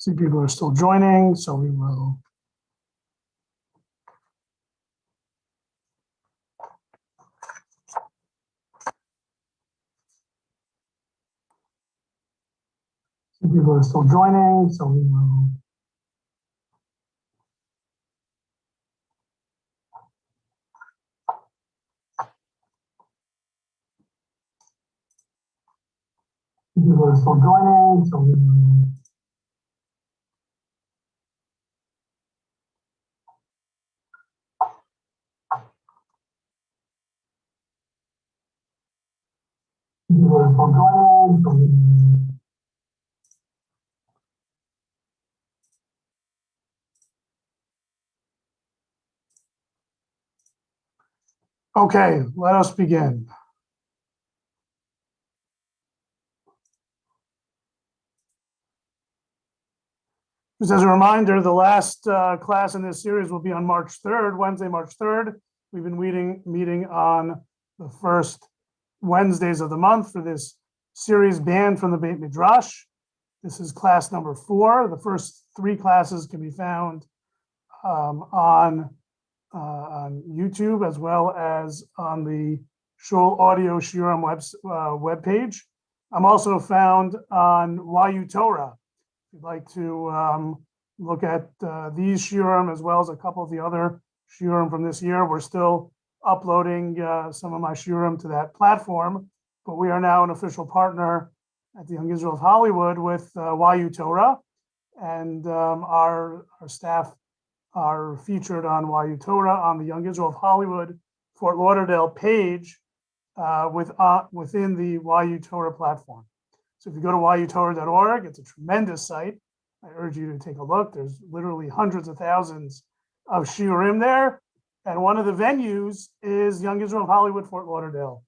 See, people are still joining, so we will. See, people are still joining, so we will. People are still joining, so we will. People are still joining, so we will. Okay, let us begin. Just as a reminder, the last class in this series will be on March 3rd, Wednesday, March 3rd. We've been meeting on the first Wednesdays of the month for this series banned from the Beit Midrash. This is class number 4. The first 3 classes can be found on YouTube as well as on the Shul Audio Shiurim webpage. I'm also found on YU Torah. If you'd like to look at these shiurim as well as a couple of the other shiurim from this year, we're still uploading some of my shiurim to that platform, but we are now an official partner at the Young Israel of Hollywood with YU Torah, and our staff are featured on YU Torah on the Young Israel of Hollywood Fort Lauderdale page within the YU Torah platform. So if you go to yutorah.org, it's a tremendous site. I urge you to take a look. There's literally hundreds of thousands of shiurim there. And one of the venues is Young Israel of Hollywood Fort Lauderdale,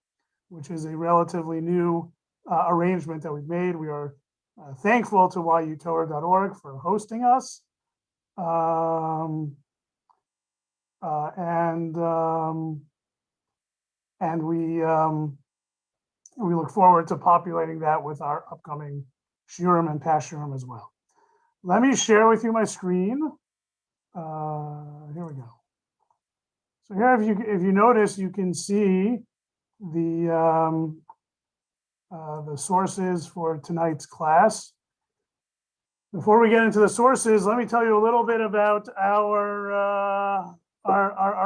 which is a relatively new arrangement that we've made. We are thankful to yutorah.org for hosting us. And we look forward to populating that with our upcoming shiurim and past shiurim as well. Let me share with you my screen. Here we go. So here, if you notice, you can see the sources for tonight's class. Before we get into the sources, let me tell you a little bit about our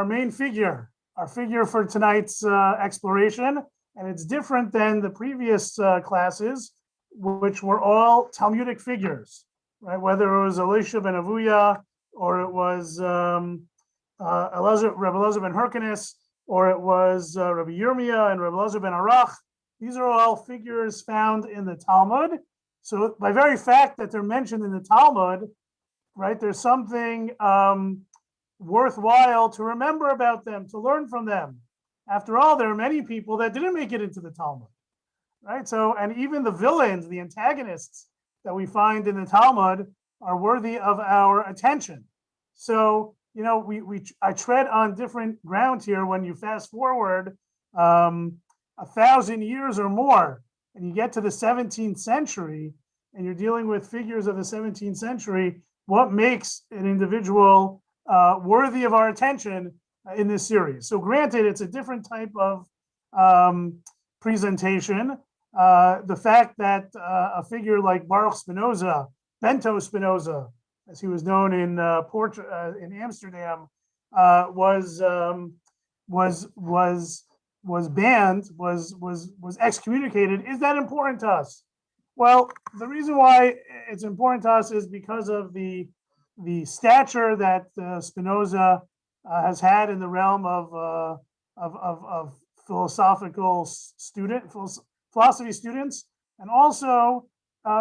main figure, our figure for tonight's exploration. And it's different than the previous classes, which were all Talmudic figures, right? Whether it was Elisha ben Avuya, or it was Rabbi Elazar ben Hyrcanus, or it was Rabbi Yirmiyah and Rabbi Elazar ben Arach. These are all figures found in the Talmud. So by very fact that they're mentioned in the Talmud, right, there's something worthwhile to remember about them, to learn from them. After all, there are many people that didn't make it into the Talmud, right? So, and even the villains, the antagonists that we find in the Talmud are worthy of our attention. So, you know, I tread on different ground here. When you fast forward 1,000 years or more, and you get to the 17th century, and you're dealing with figures of the 17th century, what makes an individual worthy of our attention in this series? So granted, it's a different type of presentation. The fact that a figure like Baruch Spinoza, Bento Spinoza, as he was known in Amsterdam, was banned, was excommunicated. Is that important to us? Well, the reason why it's important to us is because of the stature that Spinoza has had in the realm of philosophy students, and also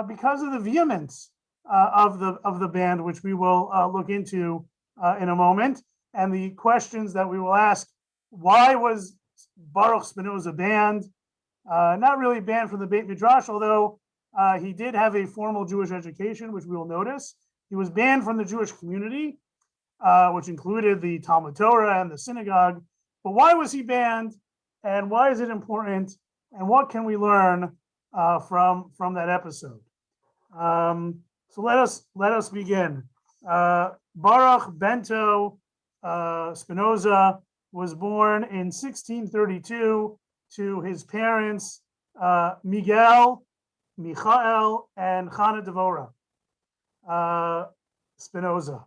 because of the vehemence of the band, which we will look into in a moment, and the questions that we will ask. Why was Baruch Spinoza banned? Not really banned from the Beit Midrash, although he did have a formal Jewish education, which we will notice. He was banned from the Jewish community, which included the Talmud Torah and the synagogue. But why was he banned, and why is it important, and what can we learn from that episode? So let us begin. Baruch Bento Spinoza was born in 1632 to his parents Miguel, Michael, and Chana Devora Spinoza.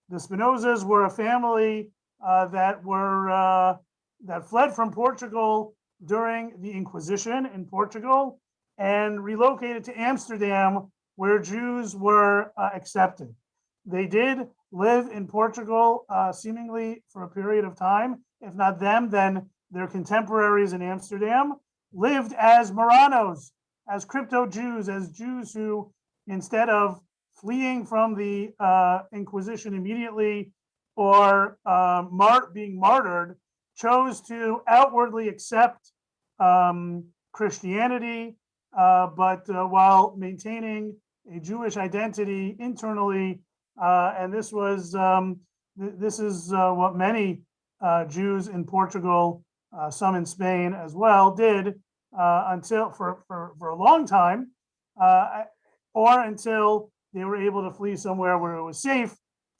The Spinozas were a family that fled from Portugal during the Inquisition in Portugal and relocated to Amsterdam, where Jews were accepted. They did live in Portugal seemingly for a period of time. If not them, then their contemporaries in Amsterdam lived as Marranos, as crypto-Jews, as Jews who, instead of fleeing from the Inquisition immediately or being martyred, chose to outwardly accept Christianity, but while maintaining a Jewish identity internally. And this was this is what many Jews in Portugal, some in Spain as well, did until for a long time, or until they were able to flee somewhere where it was safe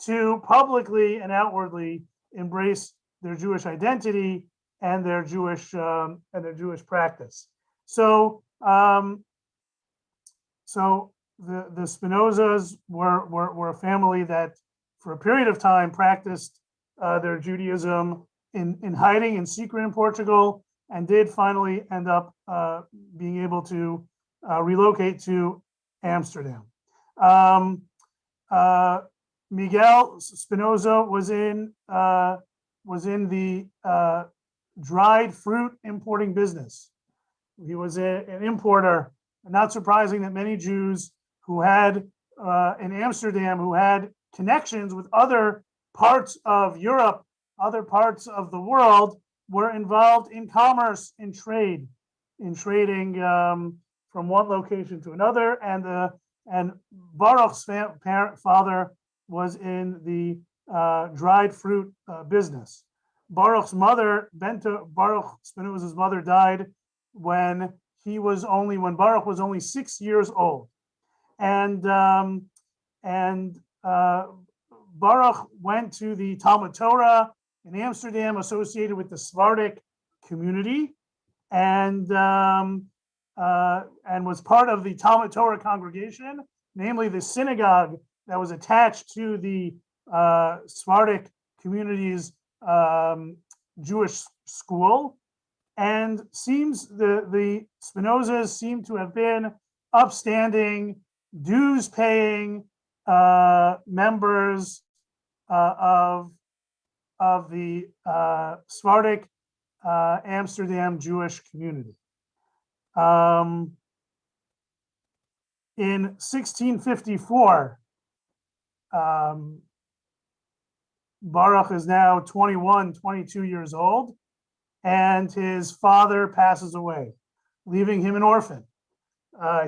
to publicly and outwardly embrace their Jewish identity and their Jewish practice. So the Spinozas were a family that for a period of time practiced their Judaism in hiding, in secret in Portugal, and did finally end up being able to relocate to Amsterdam. Miguel Spinoza was in the dried fruit importing business. He was an importer. Not surprising that many Jews who had in Amsterdam, who had connections with other parts of Europe, other parts of the world, were involved in commerce, in trade, in trading from one location to another. And Baruch's father was in the dried fruit business. Baruch's mother, Baruch Spinoza's mother, died when Baruch was only 6 years old, and Baruch went to the Talmud Torah in Amsterdam, associated with the Sephardic community, and was part of the Talmud Torah congregation, namely the synagogue that was attached to the Sephardic community's Jewish school. And the Spinozas seem to have been upstanding, dues-paying members of the Sephardic Amsterdam Jewish community. In 1654, Baruch is now 21, 22 years old, and his father passes away, leaving him an orphan.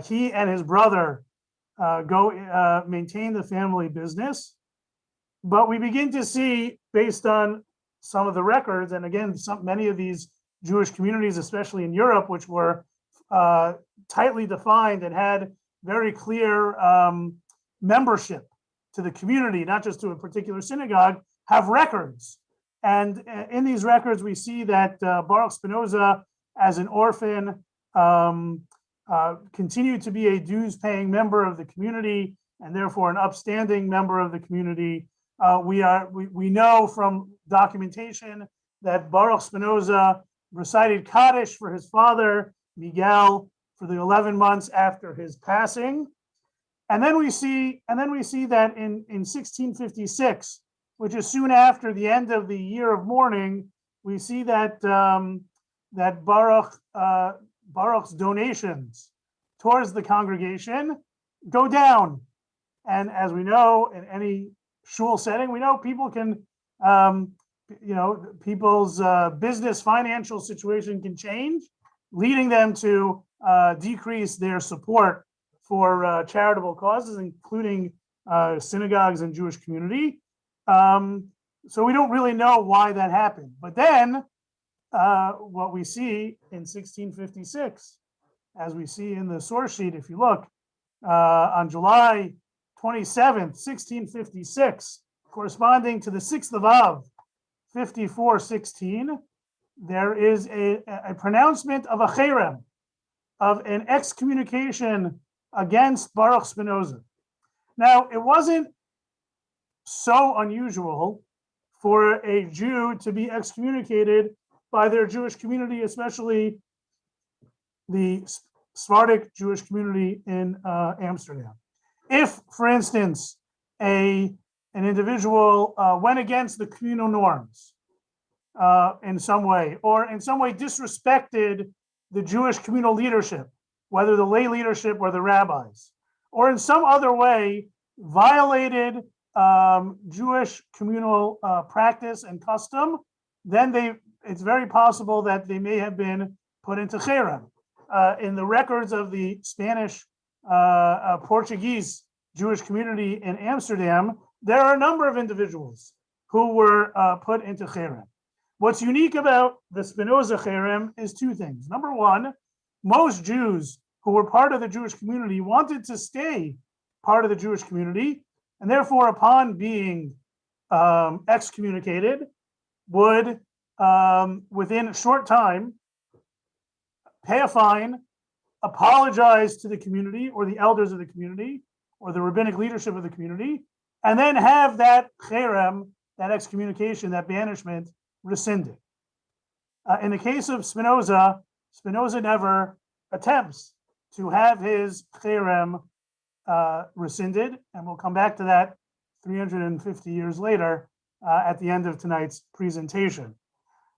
He and his brother maintain the family business, but we begin to see, based on some of the records, and again, many of these Jewish communities, especially in Europe, which were tightly defined and had very clear membership to the community, not just to a particular synagogue, have records. And in these records, we see that Baruch Spinoza, as an orphan, continued to be a dues-paying member of the community, and therefore an upstanding member of the community. We know from documentation that Baruch Spinoza recited Kaddish for his father, Miguel, for the 11 months after his passing. And then we see that in 1656, which is soon after the end of the year of mourning, we see that that Baruch's donations towards the congregation go down. And as we know, in any shul setting, we know people can, people's business financial situation can change, leading them to decrease their support for charitable causes, including synagogues and Jewish community. So we don't really know why that happened. But then what we see in 1656, as we see in the source sheet, if you look, on July 27th, 1656, corresponding to the 6th of Av, 5416, there is a pronouncement of a cherem, of an excommunication against Baruch Spinoza. Now, it wasn't so unusual for a Jew to be excommunicated by their Jewish community, especially the Sephardic Jewish community in Amsterdam. If, for instance, an individual went against the communal norms in some way, or in some way disrespected the Jewish communal leadership, whether the lay leadership or the rabbis, or in some other way violated Jewish communal practice and custom, then it's very possible that they may have been put into cherem. In the records of the Spanish Portuguese Jewish community in Amsterdam, there are a number of individuals who were put into cherem. What's unique about the Spinoza cherem is two things. Number one, most Jews who were part of the Jewish community wanted to stay part of the Jewish community, and therefore, upon being excommunicated, would, within a short time, pay a fine, apologize to the community or the elders of the community or the rabbinic leadership of the community, and then have that cherem, that excommunication, that banishment, rescinded. In the case of Spinoza, Spinoza never attempts to have his cherem rescinded, and we'll come back to that 350 years later at the end of tonight's presentation.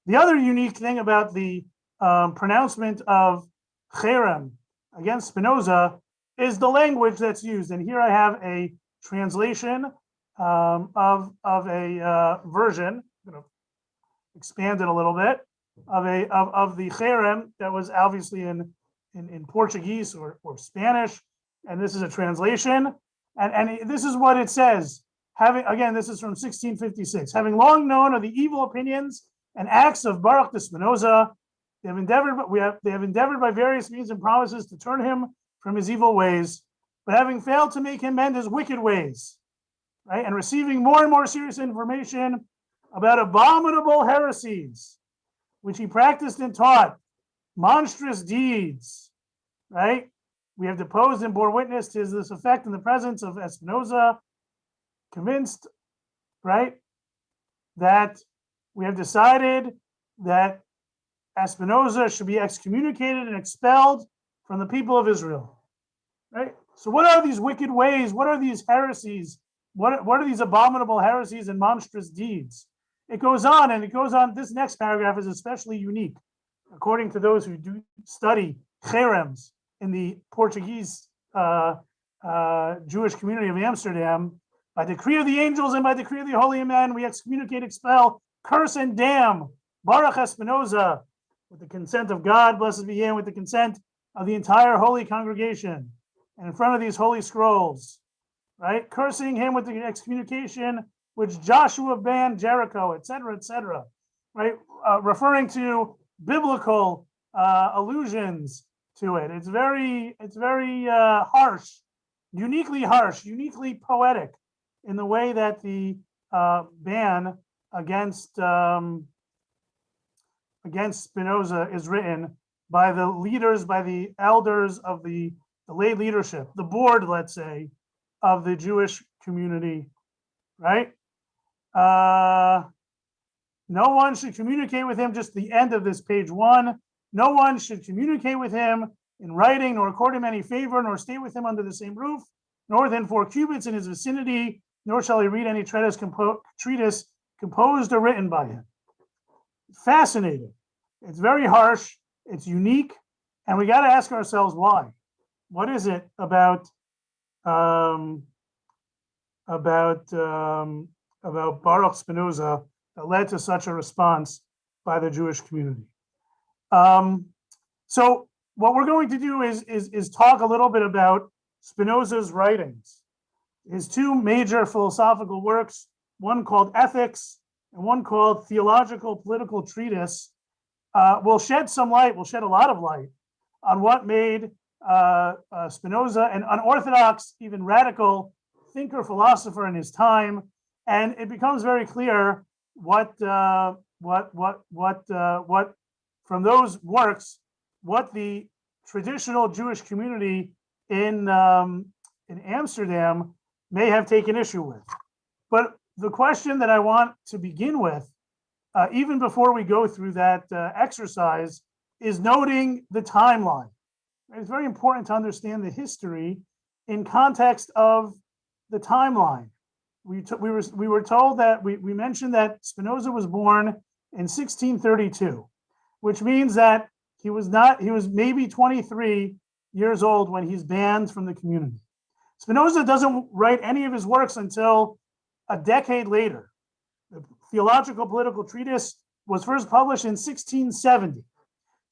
The other unique thing about the pronouncement of cherem against Spinoza is the language that's used. And here I have a translation of a version. I'm going to expand it a little bit of the cherem that was obviously in Portuguese or Spanish. And this is a translation. And this is what it says. This is from 1656. Having long known of the evil opinions and acts of Baruch de Spinoza, they have endeavored by various means and promises to turn him from his evil ways, but having failed to make him mend his wicked ways, right? And receiving more and more serious information about abominable heresies, which he practiced and taught, monstrous deeds, right? We have deposed and bore witness to this effect in the presence of Spinoza, convinced, right, that we have decided that Spinoza should be excommunicated and expelled from the people of Israel, right? So what are these wicked ways? What are these heresies? What are these abominable heresies and monstrous deeds? It goes on and it goes on. This next paragraph is especially unique, according to those who do study cherems in the Portuguese Jewish community of Amsterdam. By decree of the angels and by decree of the holy men, we excommunicate, expel, curse, and damn Baruch Spinoza with the consent of God, blessed be He, with the consent of the entire holy congregation, and in front of these holy scrolls, right? Cursing him with the excommunication which Joshua banned Jericho, etc., right? Referring to biblical allusions to it. It's very harsh, uniquely poetic in the way that the ban against Spinoza is written by the leaders, by the elders of the lay leadership, the board, let's say, of the Jewish community, right? No one should communicate with him, just the end of this page 1. No one should communicate with him in writing, nor accord him any favor, nor stay with him under the same roof, nor within 4 cubits in his vicinity, nor shall he read any treatise composed or written by him. Fascinating. It's very harsh. It's unique, and we got to ask ourselves why. What is it about Baruch Spinoza that led to such a response by the Jewish community? So what we're going to do is talk a little bit about Spinoza's writings, his 2 major philosophical works, one called Ethics and one called Theological Political Treatise, will shed a lot of light on what made Spinoza an unorthodox, even radical thinker, philosopher in his time, and it becomes very clear what from those works, what the traditional Jewish community in Amsterdam may have taken issue with. But the question that I want to begin with, even before we go through that exercise, is noting the timeline. It's very important to understand the history in context of the timeline. We were told that we mentioned that Spinoza was born in 1632, which means that he was maybe 23 years old when he's banned from the community. Spinoza doesn't write any of his works until a decade later. The Theological Political Treatise was first published in 1670.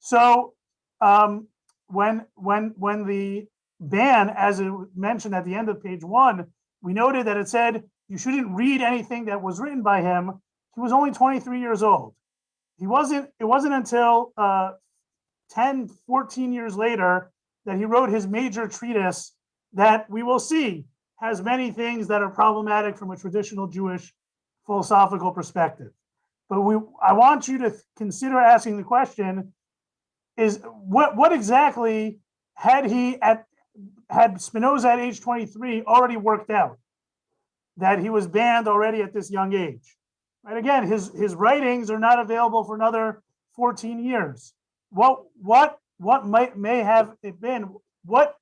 So when the ban, as it mentioned at the end of page 1, we noted that it said you shouldn't read anything that was written by him. He was only 23 years old. It wasn't until 10, 14 years later that he wrote his major treatise that we will see has many things that are problematic from a traditional Jewish philosophical perspective. But I want you to consider asking the question, is what exactly had Spinoza at age 23 already worked out, that he was banned already at this young age? Right? Again, his writings are not available for another 14 years. What may have it been? What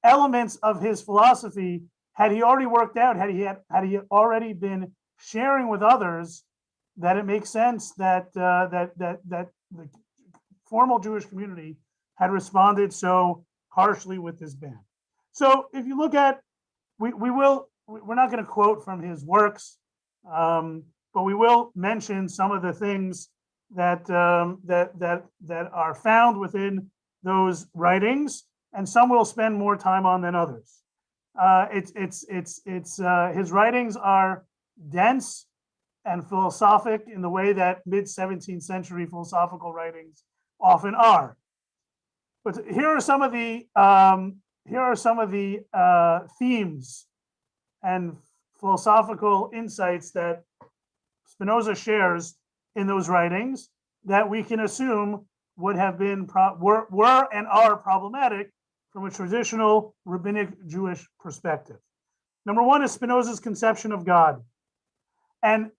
elements of his philosophy had he already worked out? Had he already been sharing with others that it makes sense that the formal Jewish community had responded so harshly with this ban? So if you look at, we're not going to quote from his works, but we will mention some of the things that are found within those writings, and some we'll spend more time on than others. His writings are dense and philosophic in the way that mid-17th century philosophical writings often are. But here are some of the themes and philosophical insights that Spinoza shares in those writings that we can assume would have been were and are problematic from a traditional rabbinic Jewish perspective. Number one is Spinoza's conception of God. And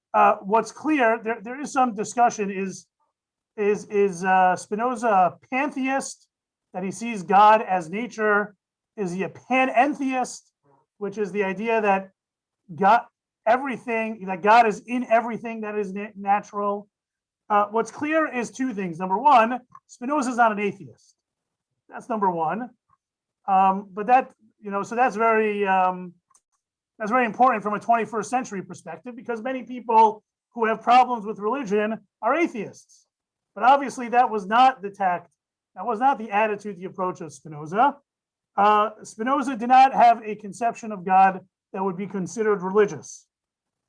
what's clear, there is some discussion, is Spinoza a pantheist, that he sees God as nature? Is he a panentheist, which is the idea that God is in everything that is natural? What's clear is two things. Number one, Spinoza is not an atheist. That's number one. But that, so that's very important from a 21st century perspective, because many people who have problems with religion are atheists. But obviously that was not the tact, that was not the attitude, the approach of Spinoza. Spinoza did not have a conception of God that would be considered religious.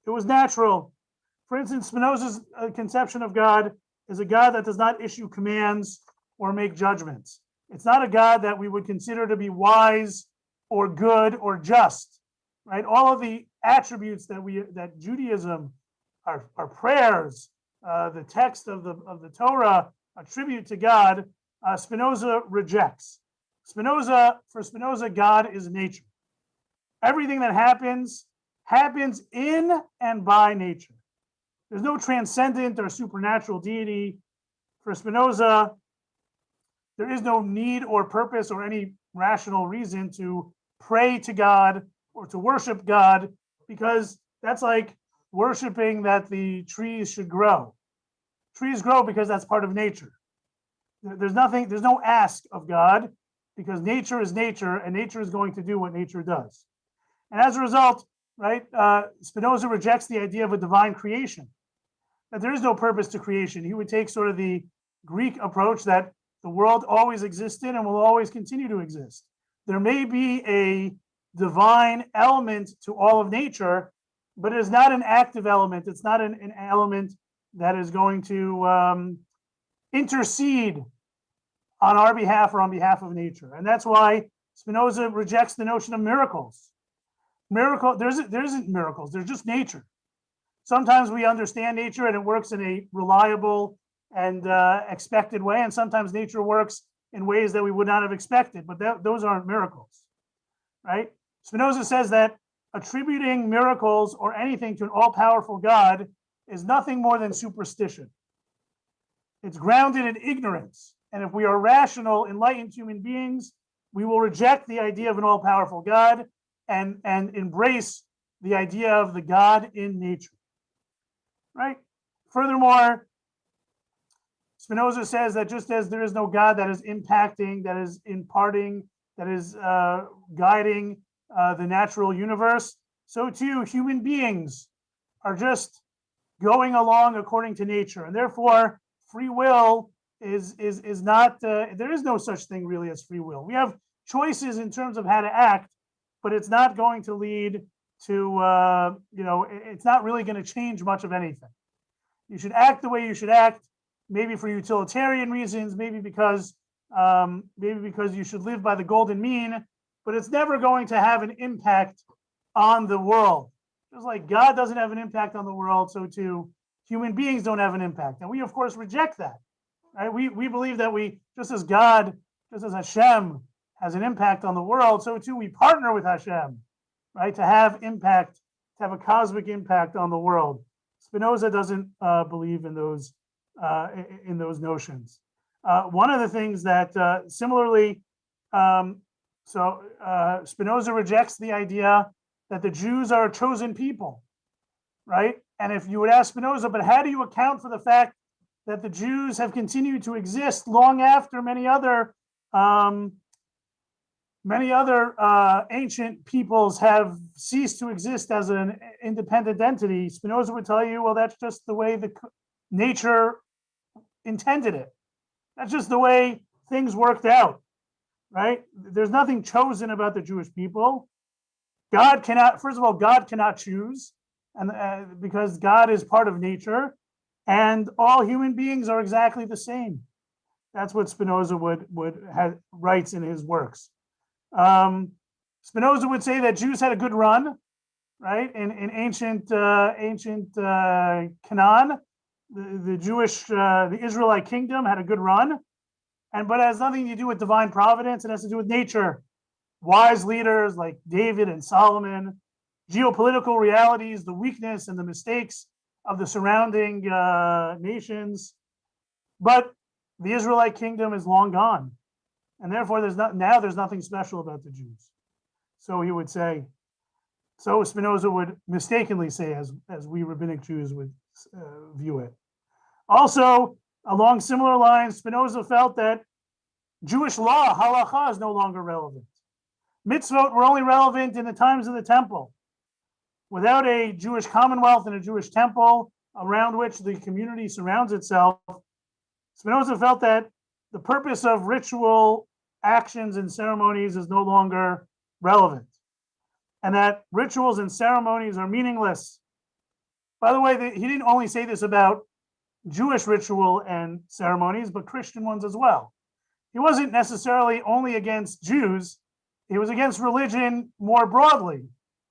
It was natural. For instance, Spinoza's conception of God is a God that does not issue commands or make judgments. It's not a God that we would consider to be wise or good or just, right? All of the attributes that Judaism, our prayers, the text of the Torah attribute to God, Spinoza rejects. For Spinoza, God is nature. Everything that happens in and by nature. There's no transcendent or supernatural deity. For Spinoza, there is no need or purpose or any rational reason to pray to God or to worship God, because that's like worshiping that the trees should grow. Trees grow because that's part of nature. There's no ask of God, because nature is nature, and nature is going to do what nature does. And as a result, right, Spinoza rejects the idea of a divine creation, that there is no purpose to creation. He would take sort of the Greek approach that the world always existed and will always continue to exist. There may be a divine element to all of nature, but it is not an active element. It's not an element that is going to intercede on our behalf or on behalf of nature. And that's why Spinoza rejects the notion of miracles. there isn't miracles. There's just nature. Sometimes we understand nature and it works in a reliable and expected way, and sometimes nature works in ways that we would not have expected. But those aren't miracles, right? Spinoza says that attributing miracles or anything to an all-powerful God is nothing more than superstition. It's grounded in ignorance. And if we are rational, enlightened human beings, we will reject the idea of an all-powerful God and embrace the idea of the God in nature, right? Furthermore, Spinoza says that just as there is no God that is impacting, that is imparting, that is guiding the natural universe, so too human beings are just going along according to nature, and therefore free will is not. There is no such thing really as free will. We have choices in terms of how to act, but it's not going to lead to it's not really going to change much of anything. You should act the way you should act, maybe for utilitarian reasons, maybe because you should live by the golden mean, but it's never going to have an impact on the world. Just like God doesn't have an impact on the world, so too human beings don't have an impact. And we, of course, reject that. Right? We believe that just as Hashem has an impact on the world, so too we partner with Hashem, right, to have impact, to have a cosmic impact on the world. Spinoza doesn't believe in those notions. One of the things that similarly, Spinoza rejects the idea that the Jews are a chosen people, right? And if you would ask Spinoza, but how do you account for the fact that the Jews have continued to exist long after many other ancient peoples have ceased to exist as an independent entity? Spinoza would tell you, well, that's just the way the nature intended it. That's just the way things worked out, right? There's nothing chosen about the Jewish people. God cannot choose, and because God is part of nature, and all human beings are exactly the same. That's what Spinoza writes in his works. Spinoza would say that Jews had a good run, right? In ancient Canaan, the Israelite kingdom had a good run, but it has nothing to do with divine providence. It has to do with nature. Wise leaders like David and Solomon, geopolitical realities, the weakness and the mistakes of the surrounding nations. But the Israelite kingdom is long gone, and therefore there's nothing special about the Jews. So he would say, so Spinoza would mistakenly say, as we rabbinic Jews would view it. Also, along similar lines, Spinoza felt that Jewish law, halacha, is no longer relevant. Mitzvot were only relevant in the times of the temple. Without a Jewish commonwealth and a Jewish temple around which the community surrounds itself, Spinoza felt that the purpose of ritual actions and ceremonies is no longer relevant, and that rituals and ceremonies are meaningless. By the way, he didn't only say this about Jewish ritual and ceremonies, but Christian ones as well. He wasn't necessarily only against Jews. He was against religion more broadly,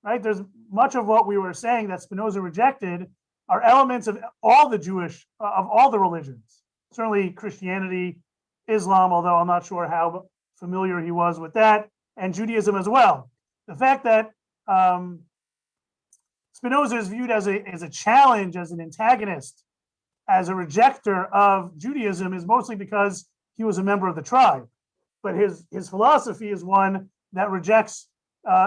right? There's much of what we were saying that Spinoza rejected are elements of all the religions. Certainly Christianity, Islam, although I'm not sure how familiar he was with that, and Judaism as well. The fact that Spinoza is viewed as a challenge, as an antagonist, as a rejecter of Judaism is mostly because he was a member of the tribe. But his philosophy is one that rejects,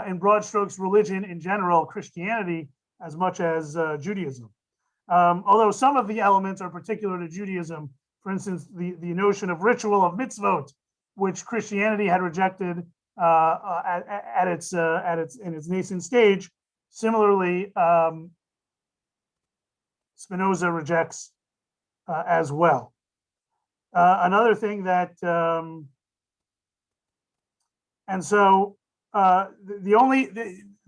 in broad strokes, religion in general, Christianity, as much as Judaism. Although some of the elements are particular to Judaism, for instance, the notion of ritual of mitzvot, which Christianity had rejected in its nascent stage. Similarly, Spinoza rejects as well. Another thing that,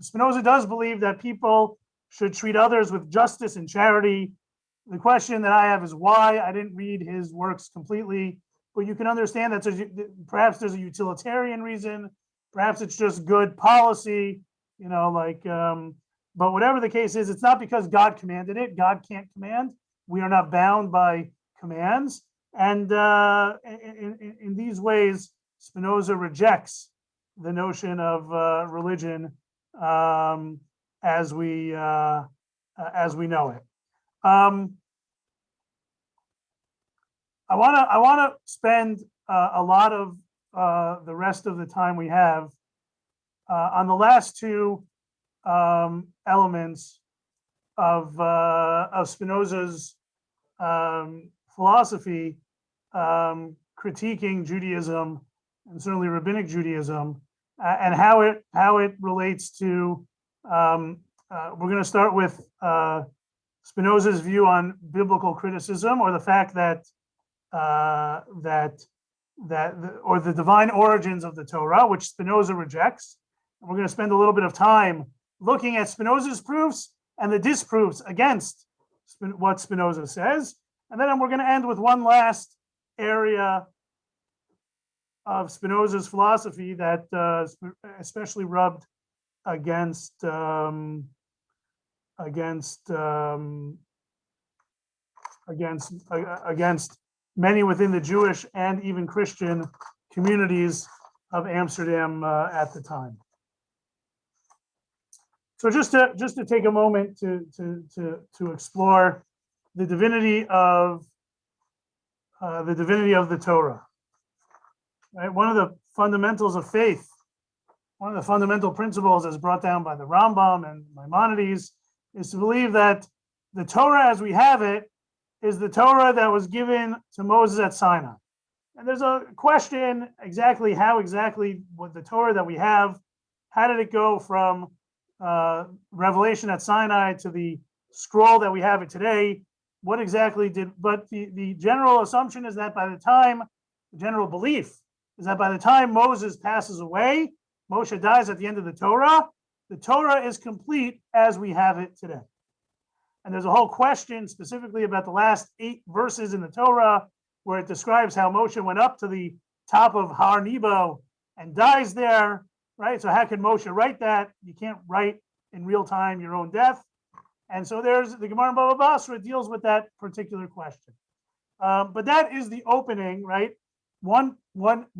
Spinoza does believe that people should treat others with justice and charity. The question that I have is why. I didn't read his works completely, but you can understand that perhaps there's a utilitarian reason, perhaps it's just good policy, but whatever the case is, it's not because God commanded it. God can't command. We are not bound by commands. And in these ways, Spinoza rejects the notion of religion as we know it. I want to spend a lot of the rest of the time we have on the last two elements of Spinoza's philosophy, critiquing Judaism and certainly rabbinic Judaism, and how it relates to. We're going to start with Spinoza's view on biblical criticism, or the fact that the divine origins of the Torah, which Spinoza rejects. And we're going to spend a little bit of time looking at Spinoza's proofs and the disproofs against what Spinoza says. And then we're going to end with one last area of Spinoza's philosophy that especially rubbed against many within the Jewish and even Christian communities of Amsterdam at the time. So just to take a moment to explore the divinity of the Torah. Right? One of the fundamentals of faith, one of the fundamental principles as brought down by the Rambam and Maimonides, is to believe that the Torah as we have it is the Torah that was given to Moses at Sinai. And there's a question exactly what the Torah that we have, how did it go from revelation at Sinai to the scroll that we have it today? What exactly but the general assumption is that the general belief is that by the time Moses passes away, Moshe dies at the end of the Torah is complete as we have it today. And there's a whole question specifically about the last 8 verses in the Torah where it describes how Moshe went up to the top of Har Nebo and dies there, right? So how could Moshe write that? You can't write in real time your own death. And so there's the Gemara in Baba Basra deals with that particular question. But that is the opening, right? One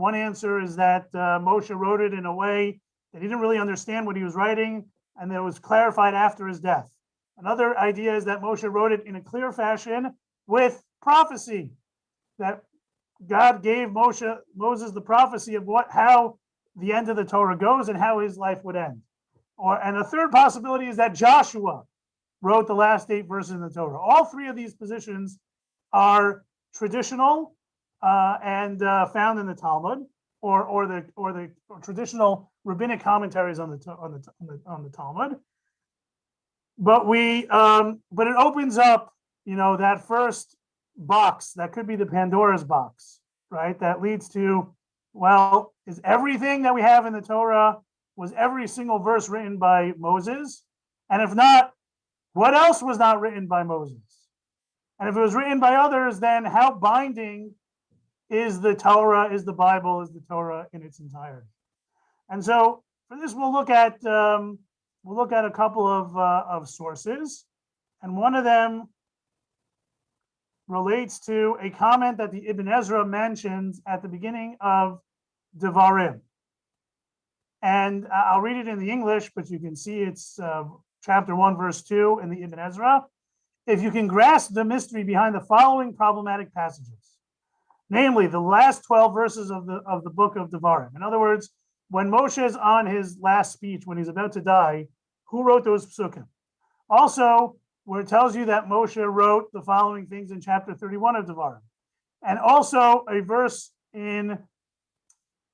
answer is that Moshe wrote it in a way that he didn't really understand what he was writing, and that it was clarified after his death. Another idea is that Moshe wrote it in a clear fashion with prophecy, that God gave Moses the prophecy of how the end of the Torah goes and how his life would end. And a third possibility is that Joshua wrote the last 8 verses in the Torah. All 3 of these positions are traditional and found in the Talmud or the traditional rabbinic commentaries on the Talmud. But it opens up, that first box that could be the Pandora's box, right? That leads to, well, is everything that we have in the Torah, was every single verse written by Moses? And if not, what else was not written by Moses? And if it was written by others, then how binding is the Torah, is the Bible, is the Torah in its entirety? And so for this, we'll look at a couple of sources, and one of them relates to a comment that the Ibn Ezra mentions at the beginning of Devarim. And I'll read it in the English, but you can see it's chapter 1, verse 2 in the Ibn Ezra. If you can grasp the mystery behind the following problematic passages, namely the last 12 verses of the book of Devarim. In other words, when Moshe is on his last speech, when he's about to die, who wrote those psukim? Also, where it tells you that Moshe wrote the following things in chapter 31 of Devarim. And also a verse in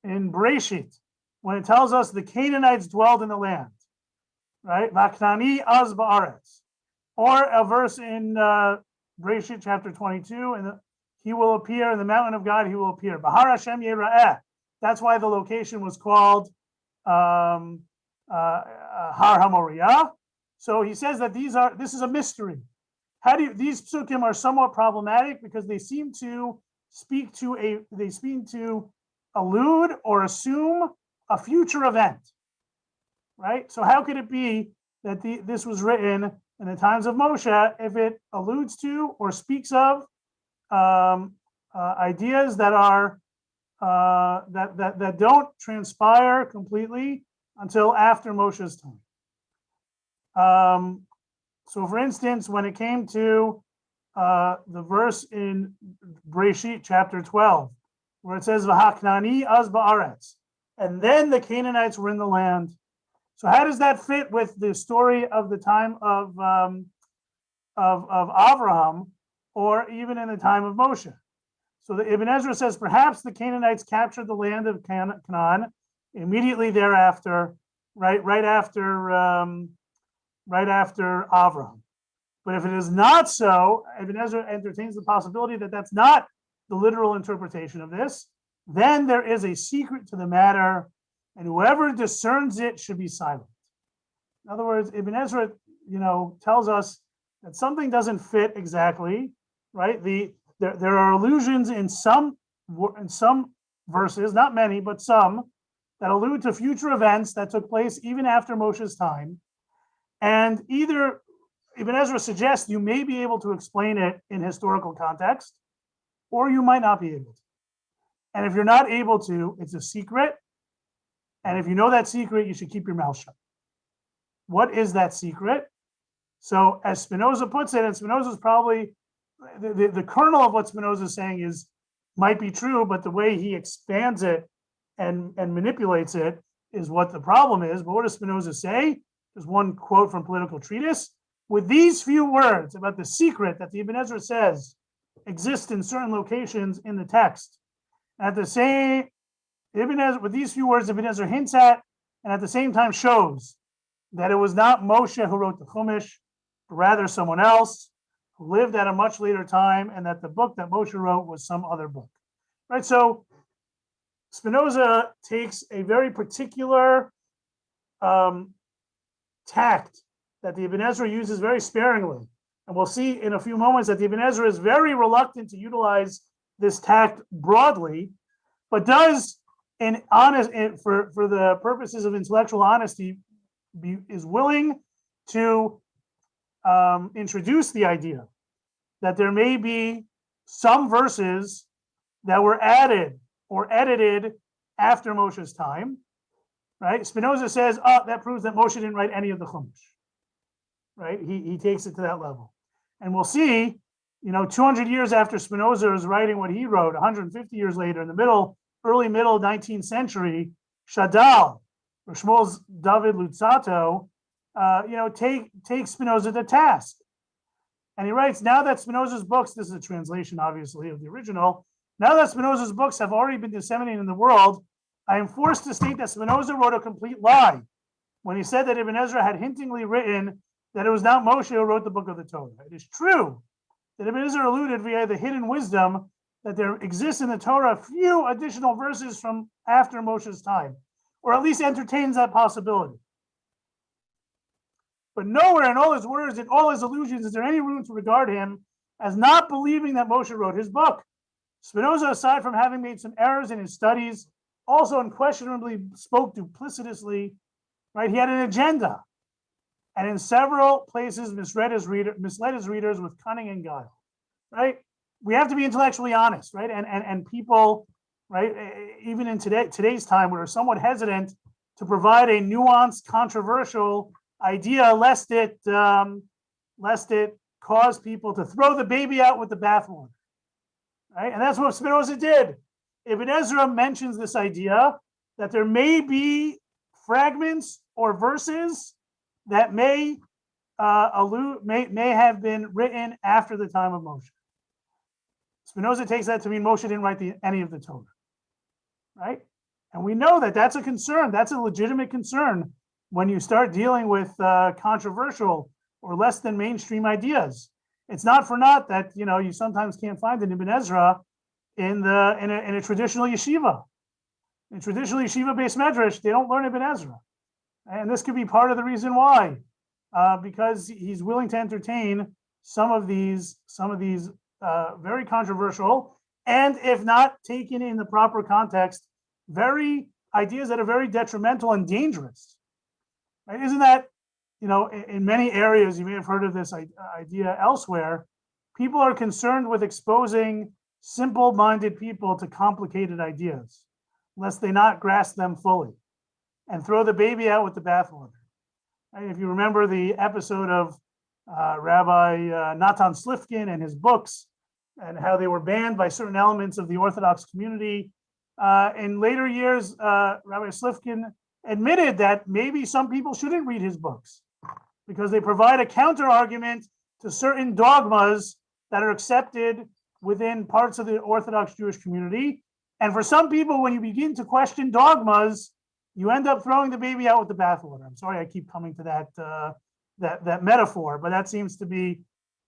Bereshit, when it tells us the Canaanites dwelled in the land, right? Vaknani az ba'aretz. Or a verse in Bereshit chapter 22, and he will appear in the mountain of God, he will appear. Bahar Hashem Yera'eh. That's why the location was called Har HaMoriah. So he says that this is a mystery. These psukim are somewhat problematic because they seem to allude or assume a future event. right? So how could it be that this was written in the times of Moshe if it alludes to or speaks of ideas that are that don't transpire completely until after Moshe's time? So, for instance, when it came to the verse in Breshit chapter 12, where it says "V'haknani az ba'aretz," and then the Canaanites were in the land. So, how does that fit with the story of the time of Abraham, or even in the time of Moshe? So, the Ibn Ezra says perhaps the Canaanites captured the land of Canaan immediately thereafter, right after Abraham. But if it is not so, Ibn Ezra entertains the possibility that that's not the literal interpretation of this. Then there is a secret to the matter, and whoever discerns it should be silent. In other words, Ibn Ezra, tells us that something doesn't fit exactly, right? There are allusions in some verses, not many, but some, that allude to future events that took place even after Moshe's time. And either Ibn Ezra suggests you may be able to explain it in historical context, or you might not be able to. And if you're not able to, it's a secret. And if you know that secret, you should keep your mouth shut. What is that secret? So as Spinoza puts it, and Spinoza's probably, the kernel of what Spinoza is saying might be true, but the way he expands it and manipulates it is what the problem is. But what does Spinoza say? There's one quote from Political Treatise. With these few words about the secret that the Ibn Ezra says exists in certain locations in the text, at the same, with these few words, Ibn Ezra hints at, and at the same time shows that it was not Moshe who wrote the Chumash, but rather someone else who lived at a much later time, and that the book that Moshe wrote was some other book. Right? So Spinoza takes a very particular tact that the Ibn Ezra uses very sparingly. And we'll see in a few moments that the Ibn Ezra is very reluctant to utilize this tact broadly, but does, for the purposes of intellectual honesty, is willing to introduce the idea that there may be some verses that were added or edited after Moshe's time, right? Spinoza says, that proves that Moshe didn't write any of the Chumash, right? He takes it to that level. And we'll see, 200 years after Spinoza is writing what he wrote, 150 years later, in the early middle 19th century, Shadal, or Shmuel's David Luzzatto, take Spinoza to task. And he writes, now that Spinoza's books, this is a translation, obviously, of the original, now that Spinoza's books have already been disseminated in the world, I am forced to state that Spinoza wrote a complete lie when he said that Ibn Ezra had hintingly written that it was not Moshe who wrote the book of the Torah. It is true that Ibn Ezra alluded via the hidden wisdom that there exists in the Torah a few additional verses from after Moshe's time, or at least entertains that possibility. But nowhere in all his words, in all his allusions, is there any room to regard him as not believing that Moshe wrote his book. Spinoza, aside from having made some errors in his studies, also unquestionably spoke duplicitously, right? He had an agenda, and in several places misled his readers with cunning and guile, right? We have to be intellectually honest, right? And people, right, even in today's time, we're somewhat hesitant to provide a nuanced, controversial idea, lest it cause people to throw the baby out with the bathwater, right? And that's what Spinoza did. Ibn Ezra mentions this idea that there may be fragments or verses that may have been written after the time of Moshe. Spinoza takes that to mean Moshe didn't write any of the Torah, right? And we know that that's a concern. That's a legitimate concern when you start dealing with controversial or less than mainstream ideas. It's not for naught that you sometimes can't find an Ibn Ezra in a traditional yeshiva. In traditional yeshiva-based medrash, they don't learn Ibn Ezra, and this could be part of the reason why, because he's willing to entertain some of these very controversial, and if not taken in the proper context, very ideas that are very detrimental and dangerous. right? Isn't that, in many areas, you may have heard of this idea elsewhere, people are concerned with exposing simple-minded people to complicated ideas, lest they not grasp them fully and throw the baby out with the bathwater. Right? If you remember the episode of Rabbi Natan Slifkin and his books and how they were banned by certain elements of the Orthodox community, in later years, Rabbi Slifkin admitted that maybe some people shouldn't read his books because they provide a counter argument to certain dogmas that are accepted within parts of the Orthodox Jewish community. And for some people, when you begin to question dogmas, you end up throwing the baby out with the bathwater. I'm sorry I keep coming to that metaphor, but that seems to be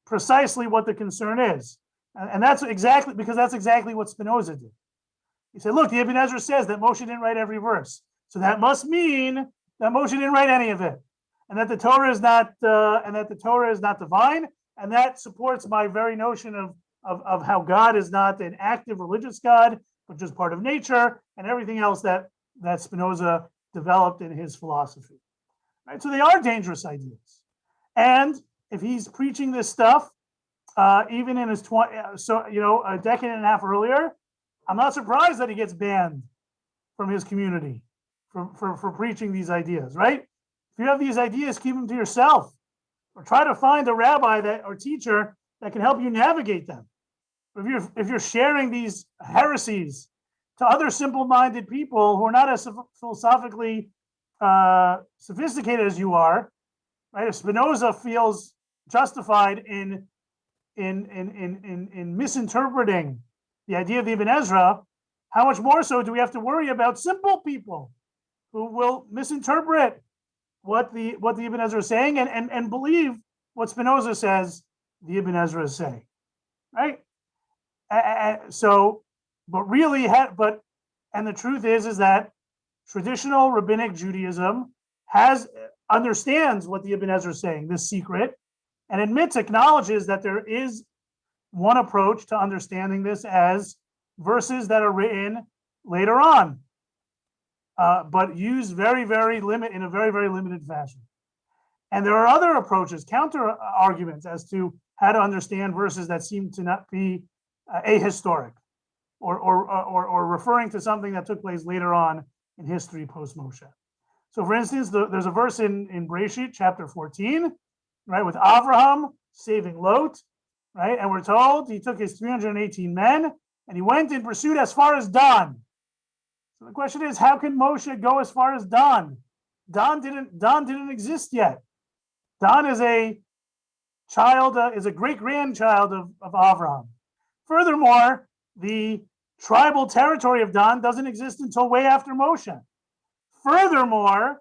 precisely what the concern is. And that's exactly what Spinoza did. He said, look, the Ibn Ezra says that Moshe didn't write every verse. So that must mean that Moshe didn't write any of it, and that the Torah is not divine, and that supports my very notion of how God is not an active religious God, but just part of nature, and everything else that Spinoza developed in his philosophy. Right? So they are dangerous ideas, and if he's preaching this stuff, even in his a decade and a half earlier, I'm not surprised that he gets banned from his community for preaching these ideas, right? If you have these ideas, keep them to yourself, or try to find a rabbi or teacher that can help you navigate them. If you're sharing these heresies to other simple-minded people who are not as philosophically sophisticated as you are, right? If Spinoza feels justified in misinterpreting the idea of the Ibn Ezra, how much more so do we have to worry about simple people who will misinterpret what the Ibn Ezra is saying and believe what Spinoza says the Ibn Ezra is saying, right? And the truth is that traditional rabbinic Judaism understands what the Ibn Ezra is saying, this secret, and acknowledges that there is one approach to understanding this as verses that are written later on, but used in a very, very limited fashion. And there are other approaches, counter arguments as to how to understand verses that seem to not be ahistoric or referring to something that took place later on in history post Moshe. So, for instance, there's a verse in Breshit, chapter 14, right, with Avraham saving Lot, right? And we're told he took his 318 men and he went in pursuit as far as Dan. So the question is, how can Moshe go as far as Dan? Dan didn't exist yet. Dan is a great-grandchild of Avraham. Furthermore, the tribal territory of Dan doesn't exist until way after Moshe. Furthermore,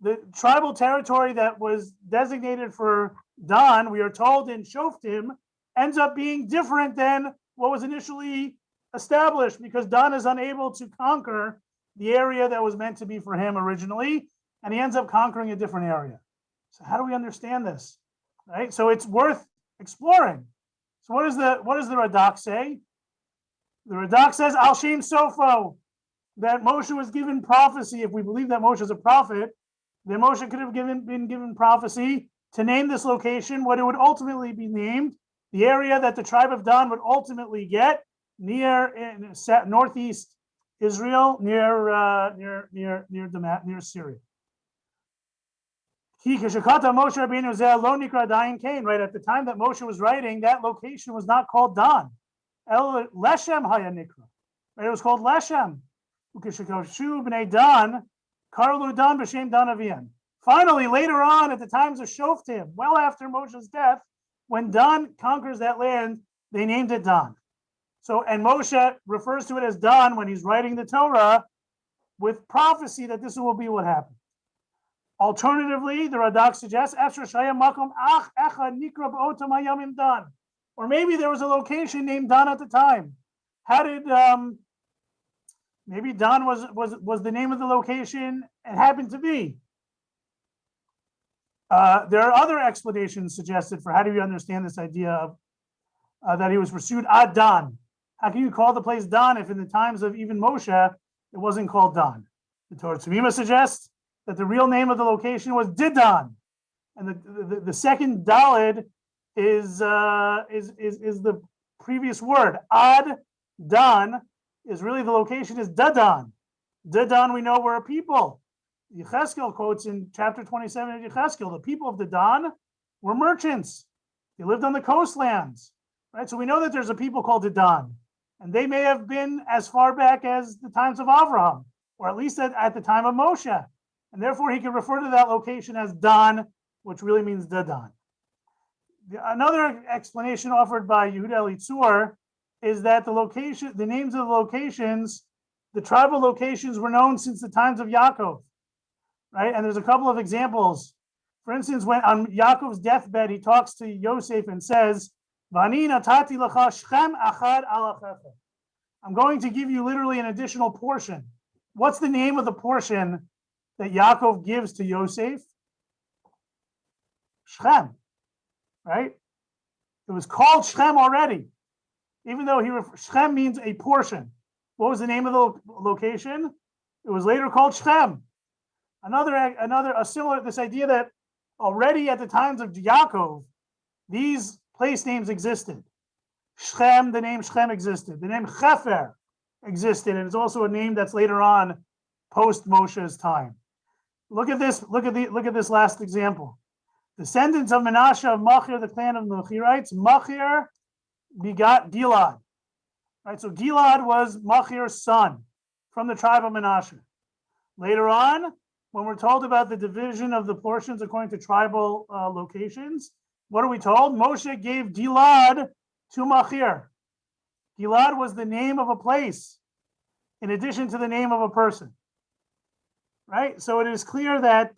the tribal territory that was designated for Dan, we are told in Shoftim, ends up being different than what was initially established, because Dan is unable to conquer the area that was meant to be for him originally, and he ends up conquering a different area. So how do we understand this? Right? So it's worth exploring. So what does the Radak say? The Radak says, Al Shem Sofo, that Moshe was given prophecy. If we believe that Moshe is a prophet, then Moshe could have been given prophecy to name this location what it would ultimately be named, the area that the tribe of Dan would ultimately get near northeast Israel, near Syria. Right at the time that Moshe was writing, that location was not called Dan. Leshem Hayanikra. It was called Leshem. Finally, later on, at the times of Shoftim, well after Moshe's death, when Dan conquers that land, they named it Dan. So, and Moshe refers to it as Dan when he's writing the Torah with prophecy that this will be what happened. Alternatively, the Radak suggests, or maybe there was a location named Dan at the time. How did maybe Dan was the name of the location it happened to be? There are other explanations suggested for how do you understand this idea of that he was pursued ad Dan. How can you call the place Dan if in the times of even Moshe it wasn't called Dan? The Torah Tzimima suggests that the real name of the location was Didan, and the second Dalid is the previous word. Ad Dan is really the location is Dadan. Dadan, we know, were a people. Yecheskel quotes in chapter 27 of Yecheskel, the people of Dadan were merchants. They lived on the coastlands, right? So we know that there's a people called Dadan, and they may have been as far back as the times of Avraham, or at least at the time of Moshe. And therefore he can refer to that location as Dan, which really means Dadan. Another explanation offered by Yehuda Elitzur is that the names of the locations, the tribal locations, were known since the times of Yaakov, right? And there's a couple of examples. For instance, when on Yaakov's deathbed, he talks to Yosef and says, "Vani natati lecha Shechem achad al achecha." I'm going to give you literally an additional portion. What's the name of the portion that Yaakov gives to Yosef? Shechem, right? It was called Shechem already, even though Shechem means a portion. What was the name of the location? It was later called Shechem. This idea that already at the times of Yaakov, these place names existed. Shechem, the name Shechem existed. The name Chefer existed, and it's also a name that's later on post Moshe's time. Look at this. Look at this last example. Descendants of Menashe of Machir, the clan of the Machirites. Machir begot Gilad. Right, so Gilad was Machir's son from the tribe of Menashe. Later on, when we're told about the division of the portions according to tribal locations, what are we told? Moshe gave Gilad to Machir. Gilad was the name of a place, in addition to the name of a person. Right, so it is clear that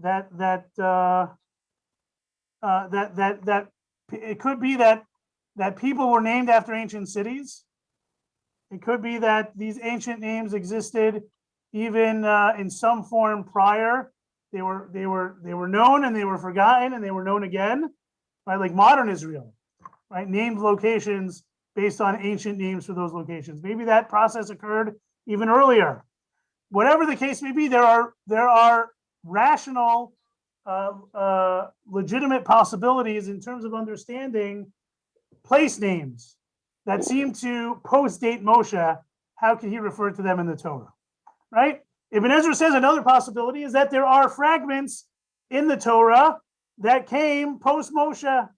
that it could be that people were named after ancient cities. It could be that these ancient names existed even in some form prior. They were known and they were forgotten and they were known again, right? Like modern Israel, right? Named locations based on ancient names for those locations. Maybe that process occurred even earlier. Whatever the case may be, there are rational, legitimate possibilities in terms of understanding place names that seem to post-date Moshe. How can he refer to them in the Torah, right? Ibn Ezra says another possibility is that there are fragments in the Torah that came post-Moshe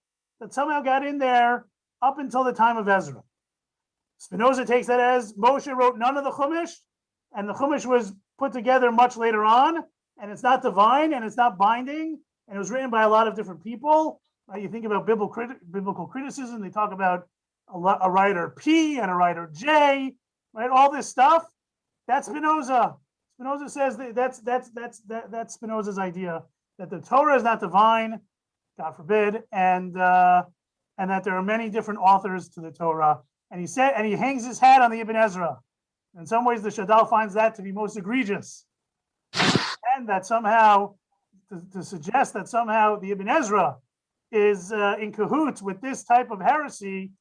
that somehow got in there up until the time of Ezra. Spinoza takes that as Moshe wrote none of the Chumash, and the Chumash was put together much later on, and it's not divine, and it's not binding, and it was written by a lot of different people. You think about biblical criticism, they talk about a writer P and a writer J, right? All this stuff, that's Spinoza. Spinoza says that's Spinoza's idea, that the Torah is not divine, God forbid, and that there are many different authors to the Torah. And he hangs his hat on the Ibn Ezra. In some ways, the Shadal finds that to be most egregious, and that somehow to suggest that somehow the Ibn Ezra is in cahoots with this type of heresy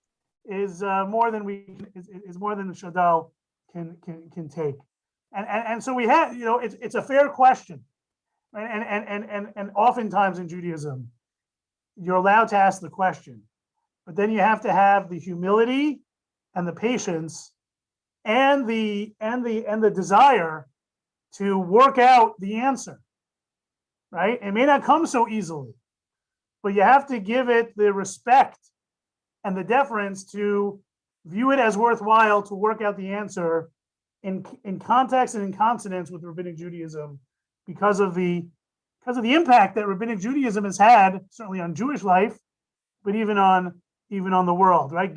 is more than the Shadal can take. And so we have, it's a fair question, right? And oftentimes in Judaism, you're allowed to ask the question, but then you have to have the humility and the patience and the desire to work out the answer, right? It may not come so easily, but you have to give it the respect and the deference to view it as worthwhile to work out the answer in context and in consonance with Rabbinic Judaism, because of the impact that Rabbinic Judaism has had, certainly on Jewish life, but even on the world, right?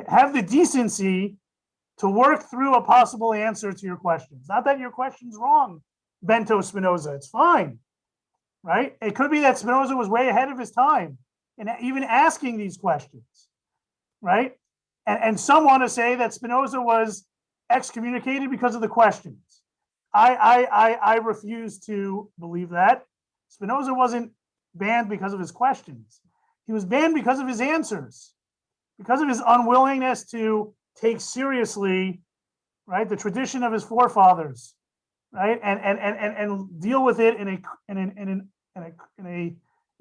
Have the decency to work through a possible answer to your questions. Not that your question's wrong, Bento Spinoza, it's fine, right? It could be that Spinoza was way ahead of his time in even asking these questions, right? And some want to say that Spinoza was excommunicated because of the questions. I refuse to believe that. Spinoza wasn't banned because of his questions. He was banned because of his answers, because of his unwillingness to take seriously, right, the tradition of his forefathers, right, and deal with it in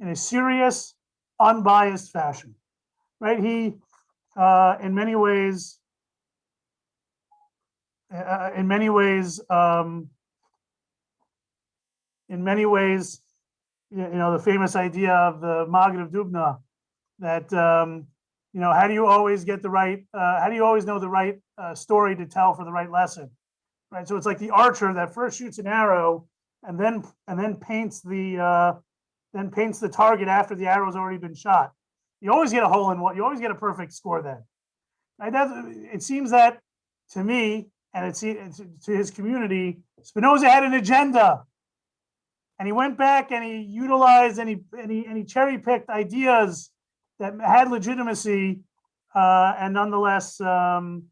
a serious, unbiased fashion, right? He, in many ways, in many ways, the famous idea of the Maggid of Dubna, that how do you always get the right? How do you always know the right story to tell for the right lesson? Right. So it's like the archer that first shoots an arrow and then paints the target after the arrow's already been shot. You always get a hole in one. You always get a perfect score then. Right. It seems that to me, and it's to his community, Spinoza had an agenda, and he went back and he utilized and he cherry picked ideas that had legitimacy, and nonetheless, and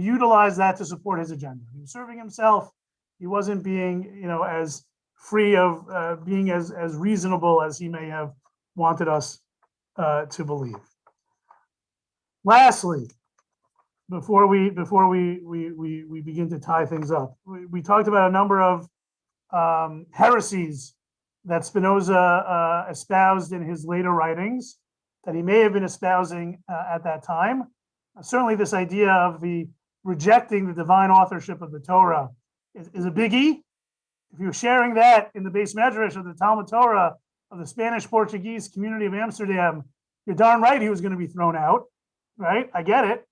utilize that to support his agenda. He was serving himself. He wasn't being, as free of being as reasonable as he may have wanted us to believe. Lastly, before we begin to tie things up, we talked about a number of heresies that Spinoza espoused in his later writings that he may have been espousing at that time. Certainly, this idea of the rejecting the divine authorship of the Torah is a biggie. If you're sharing that in the base medrash of the Talmud Torah of the Spanish-Portuguese community of Amsterdam, you're darn right he was going to be thrown out, right? I get it,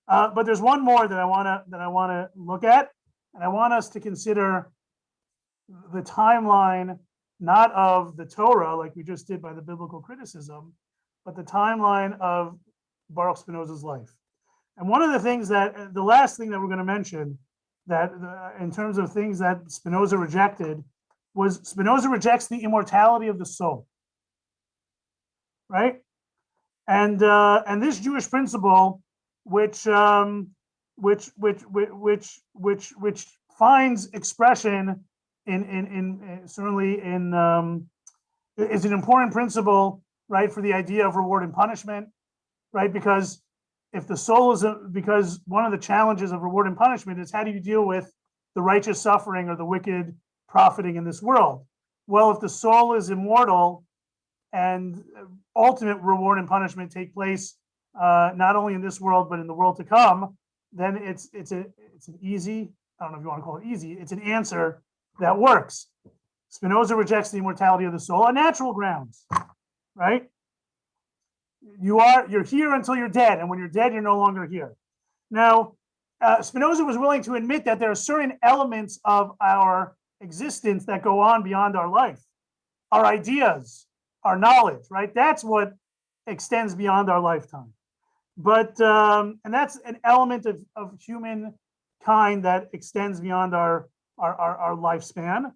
but there's one more that I want to look at, and I want us to consider the timeline, not of the Torah like we just did by the biblical criticism, but the timeline of Baruch Spinoza's life. And one of the things the last thing that we're going to mention, that in terms of things that Spinoza rejected, was Spinoza rejects the immortality of the soul, right? And this Jewish principle, which finds expression in certainly in is an important principle, right, for the idea of reward and punishment, right? Because if the soul is because one of the challenges of reward and punishment is how do you deal with the righteous suffering or the wicked profiting in this world? Well, if the soul is immortal and ultimate reward and punishment take place not only in this world but in the world to come, then it's an easy, I don't know if you want to call it easy, it's an answer that works. Spinoza rejects the immortality of the soul on natural grounds, right? You're here until you're dead, and when you're dead, you're no longer here. Now, Spinoza was willing to admit that there are certain elements of our existence that go on beyond our life, our ideas, our knowledge, right? That's what extends beyond our lifetime. But and that's an element of humankind that extends beyond our lifespan.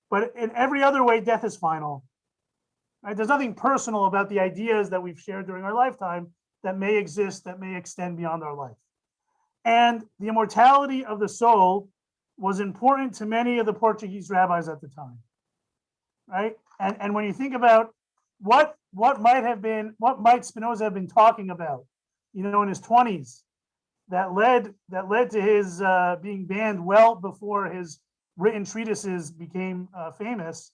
But in every other way, death is final. Right? There's nothing personal about the ideas that we've shared during our lifetime that may exist, that may extend beyond our life. And the immortality of the soul was important to many of the Portuguese rabbis at the time, right? And when you think about what might Spinoza have been talking about, in his 20s, that led to his being banned well before his written treatises became famous.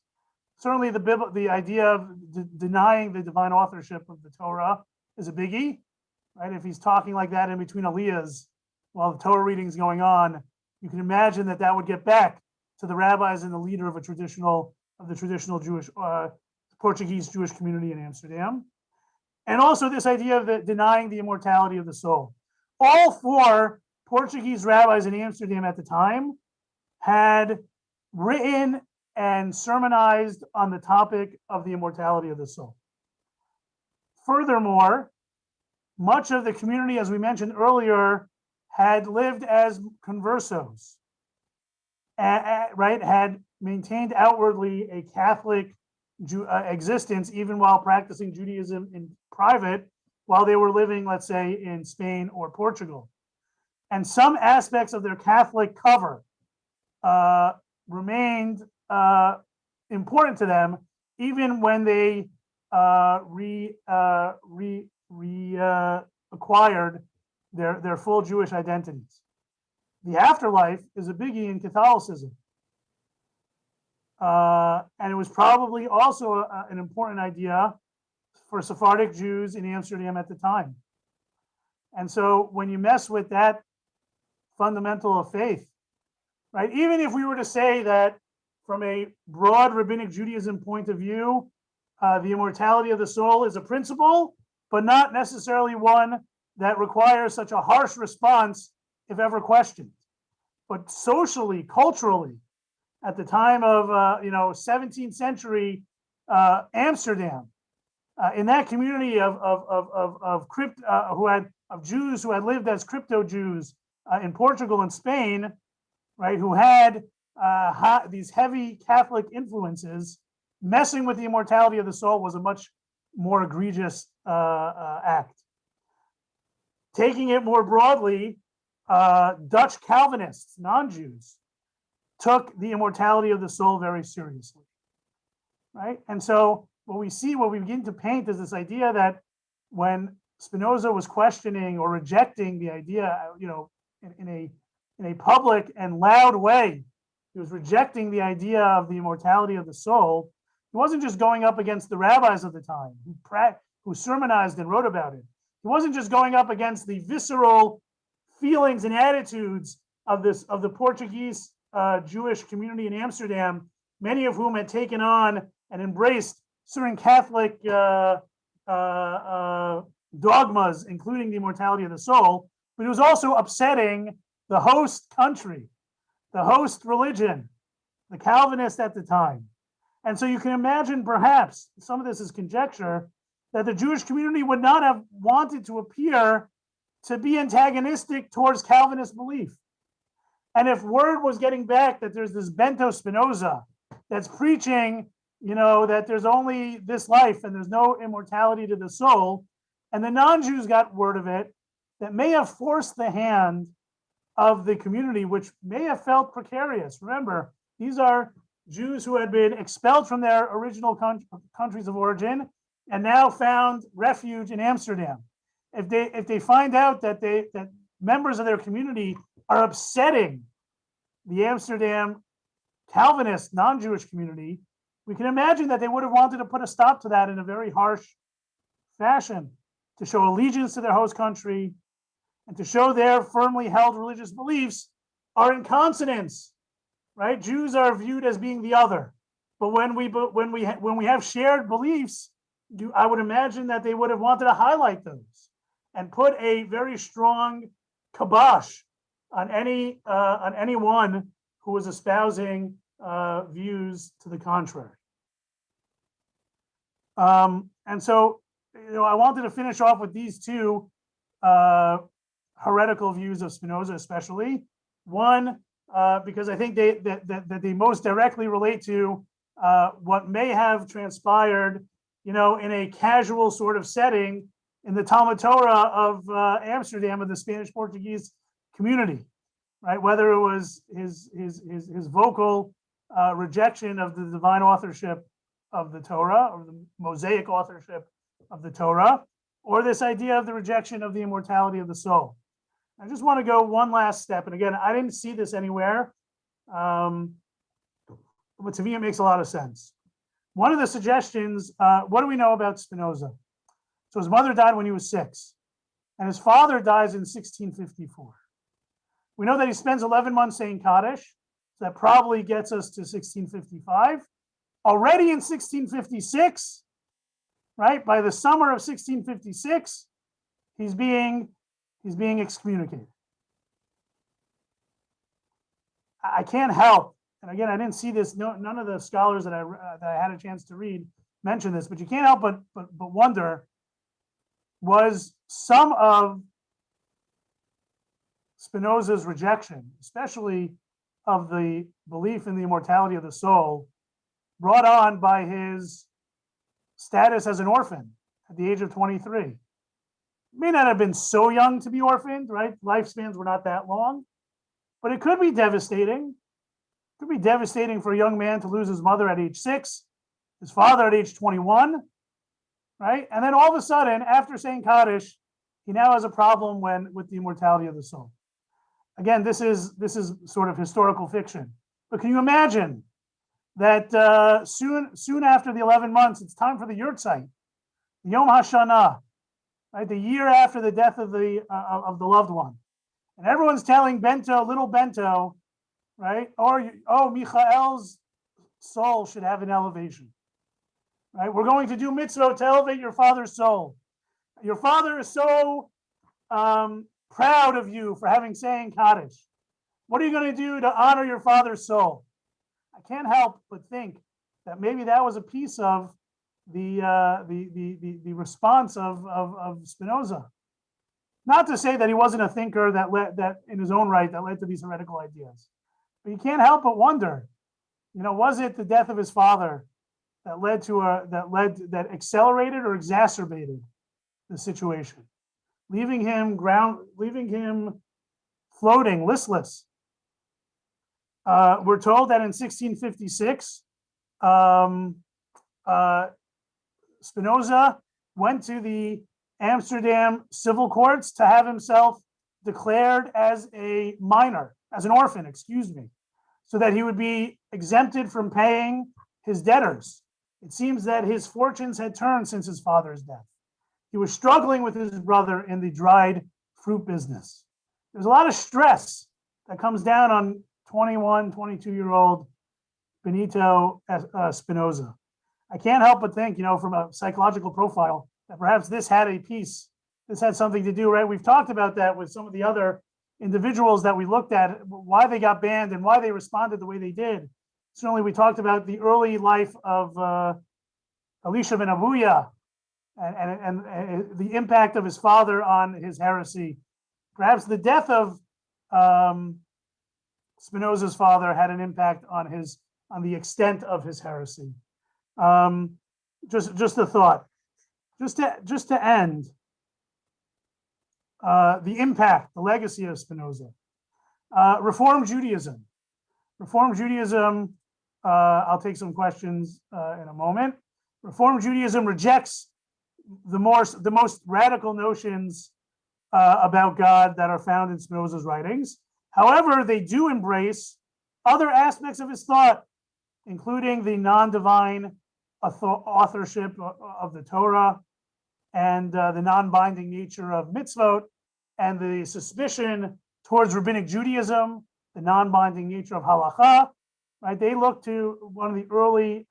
Certainly, the idea of denying the divine authorship of the Torah is a biggie, right? If he's talking like that in between aliyahs while the Torah reading is going on, you can imagine that would get back to the rabbis and the leader of the traditional Jewish Portuguese Jewish community in Amsterdam, and also this idea of denying the immortality of the soul. All four Portuguese rabbis in Amsterdam at the time had written and sermonized on the topic of the immortality of the soul. Furthermore, much of the community, as we mentioned earlier, had lived as conversos, right? Had maintained outwardly a Catholic existence, even while practicing Judaism in private, while they were living, let's say, in Spain or Portugal. And some aspects of their Catholic cover remained important to them, even when they acquired their full Jewish identities. The afterlife is a biggie in Catholicism. And it was probably also an important idea for Sephardic Jews in Amsterdam at the time. And so when you mess with that fundamental of faith, right, even if we were to say that from a broad rabbinic Judaism point of view, the immortality of the soul is a principle, but not necessarily one that requires such a harsh response if ever questioned. But socially, culturally, at the time of 17th century Amsterdam, in that community of Jews who had lived as crypto Jews in Portugal and Spain, right, who had these heavy Catholic influences, messing with the immortality of the soul was a much more egregious act. Taking it more broadly, Dutch Calvinists, non-Jews, took the immortality of the soul very seriously, right? And so what we begin to paint is this idea that when Spinoza was questioning or rejecting the idea, in a public and loud way, he was rejecting the idea of the immortality of the soul. He wasn't just going up against the rabbis of the time who sermonized and wrote about it. He wasn't just going up against the visceral feelings and attitudes of the Portuguese Jewish community in Amsterdam, many of whom had taken on and embraced certain Catholic dogmas, including the immortality of the soul, but it was also upsetting the host country, the host religion, the Calvinists at the time. And so you can imagine, perhaps, some of this is conjecture, that the Jewish community would not have wanted to appear to be antagonistic towards Calvinist belief. And if word was getting back that there's this Bento Spinoza that's preaching, that there's only this life and there's no immortality to the soul, and the non-Jews got word of it, that may have forced the hand of the community, which may have felt precarious. Remember, these are Jews who had been expelled from their original countries of origin and now found refuge in Amsterdam. If they find out that members of their community are upsetting the Amsterdam Calvinist non-Jewish community, we can imagine that they would have wanted to put a stop to that in a very harsh fashion, to show allegiance to their host country and to show their firmly held religious beliefs are in consonance, right? Jews are viewed as being the other, but when we have shared beliefs, I would imagine that they would have wanted to highlight those and put a very strong kibosh on anyone who was espousing views to the contrary. And so, I wanted to finish off with these two heretical views of Spinoza, especially. One, because I think that they most directly relate to what may have transpired, in a casual sort of setting in the Talmud Torah of Amsterdam, of the Spanish-Portuguese community, right? Whether it was his vocal rejection of the divine authorship of the Torah, or the Mosaic authorship of the Torah, or this idea of the rejection of the immortality of the soul. I just want to go one last step. And again, I didn't see this anywhere, but to me, it makes a lot of sense. One of the suggestions, what do we know about Spinoza? So his mother died when he was 6, and his father dies in 1654. We know that he spends 11 months saying Kaddish. So that probably gets us to 1655. Already in 1656, right, by the summer of 1656, he's being excommunicated. I can't help, and again, I didn't see this. None of the scholars that I had a chance to read mention this, but you can't help but wonder: was some of Spinoza's rejection, especially of the belief in the immortality of the soul, brought on by his status as an orphan at the age of 23? He may not have been so young to be orphaned, right? Lifespans were not that long, but it could be devastating. It could be devastating for a young man to lose his mother at age 6, his father at age 21, right? And then all of a sudden, after saying Kaddish, he now has a problem with the immortality of the soul. Again, this is sort of historical fiction. But can you imagine that soon after the 11 months, it's time for the Yurtzeit, the Yom HaShanah, right? The year after the death of the loved one, and everyone's telling little Bento, right? Oh, Michael's soul should have an elevation, right? We're going to do mitzvah to elevate your father's soul. Your father is so proud of you for having saying Kaddish. What are you going to do to honor your father's soul? I can't help but think that maybe that was a piece of the response of Spinoza. Not to say that he wasn't a thinker that in his own right that led to these heretical ideas, but you can't help but wonder, was it the death of his father that accelerated or exacerbated the situation, leaving him floating, listless. We're told that in 1656, Spinoza went to the Amsterdam civil courts to have himself declared as an orphan, so that he would be exempted from paying his debtors. It seems that his fortunes had turned since his father's death. He was struggling with his brother in the dried fruit business. There's a lot of stress that comes down on 21, 22-year-old Benito Spinoza. I can't help but think, from a psychological profile, that perhaps this had something to do, right? We've talked about that with some of the other individuals that we looked at, why they got banned and why they responded the way they did. Certainly, we talked about the early life of Elisha ben Abuya and the impact of his father on his heresy. Perhaps the death of Spinoza's father had an impact on the extent of his heresy. Just a thought. Just to end, the impact, the legacy of Spinoza. Reform Judaism. Reform Judaism, I'll take some questions in a moment. Reform Judaism rejects the most radical notions about God that are found in Spinoza's writings. However, they do embrace other aspects of his thought, including the non-divine authorship of the Torah and the non-binding nature of mitzvot, and the suspicion towards rabbinic Judaism, the non-binding nature of halacha. Right? They look to one of the early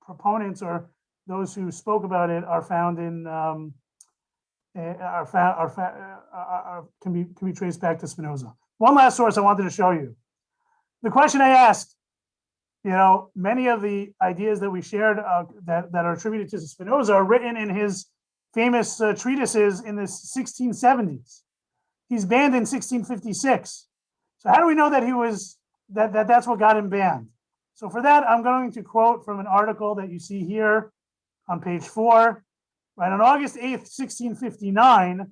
proponents, or those who spoke about it, are found in can be traced back to Spinoza. One last source I wanted to show you. The question I asked, many of the ideas that we shared that are attributed to Spinoza are written in his famous treatises in the 1670s. He's banned in 1656. So how do we know that that's what got him banned? So for that, I'm going to quote from an article that you see here on page 4. Right, on August 8th, 1659,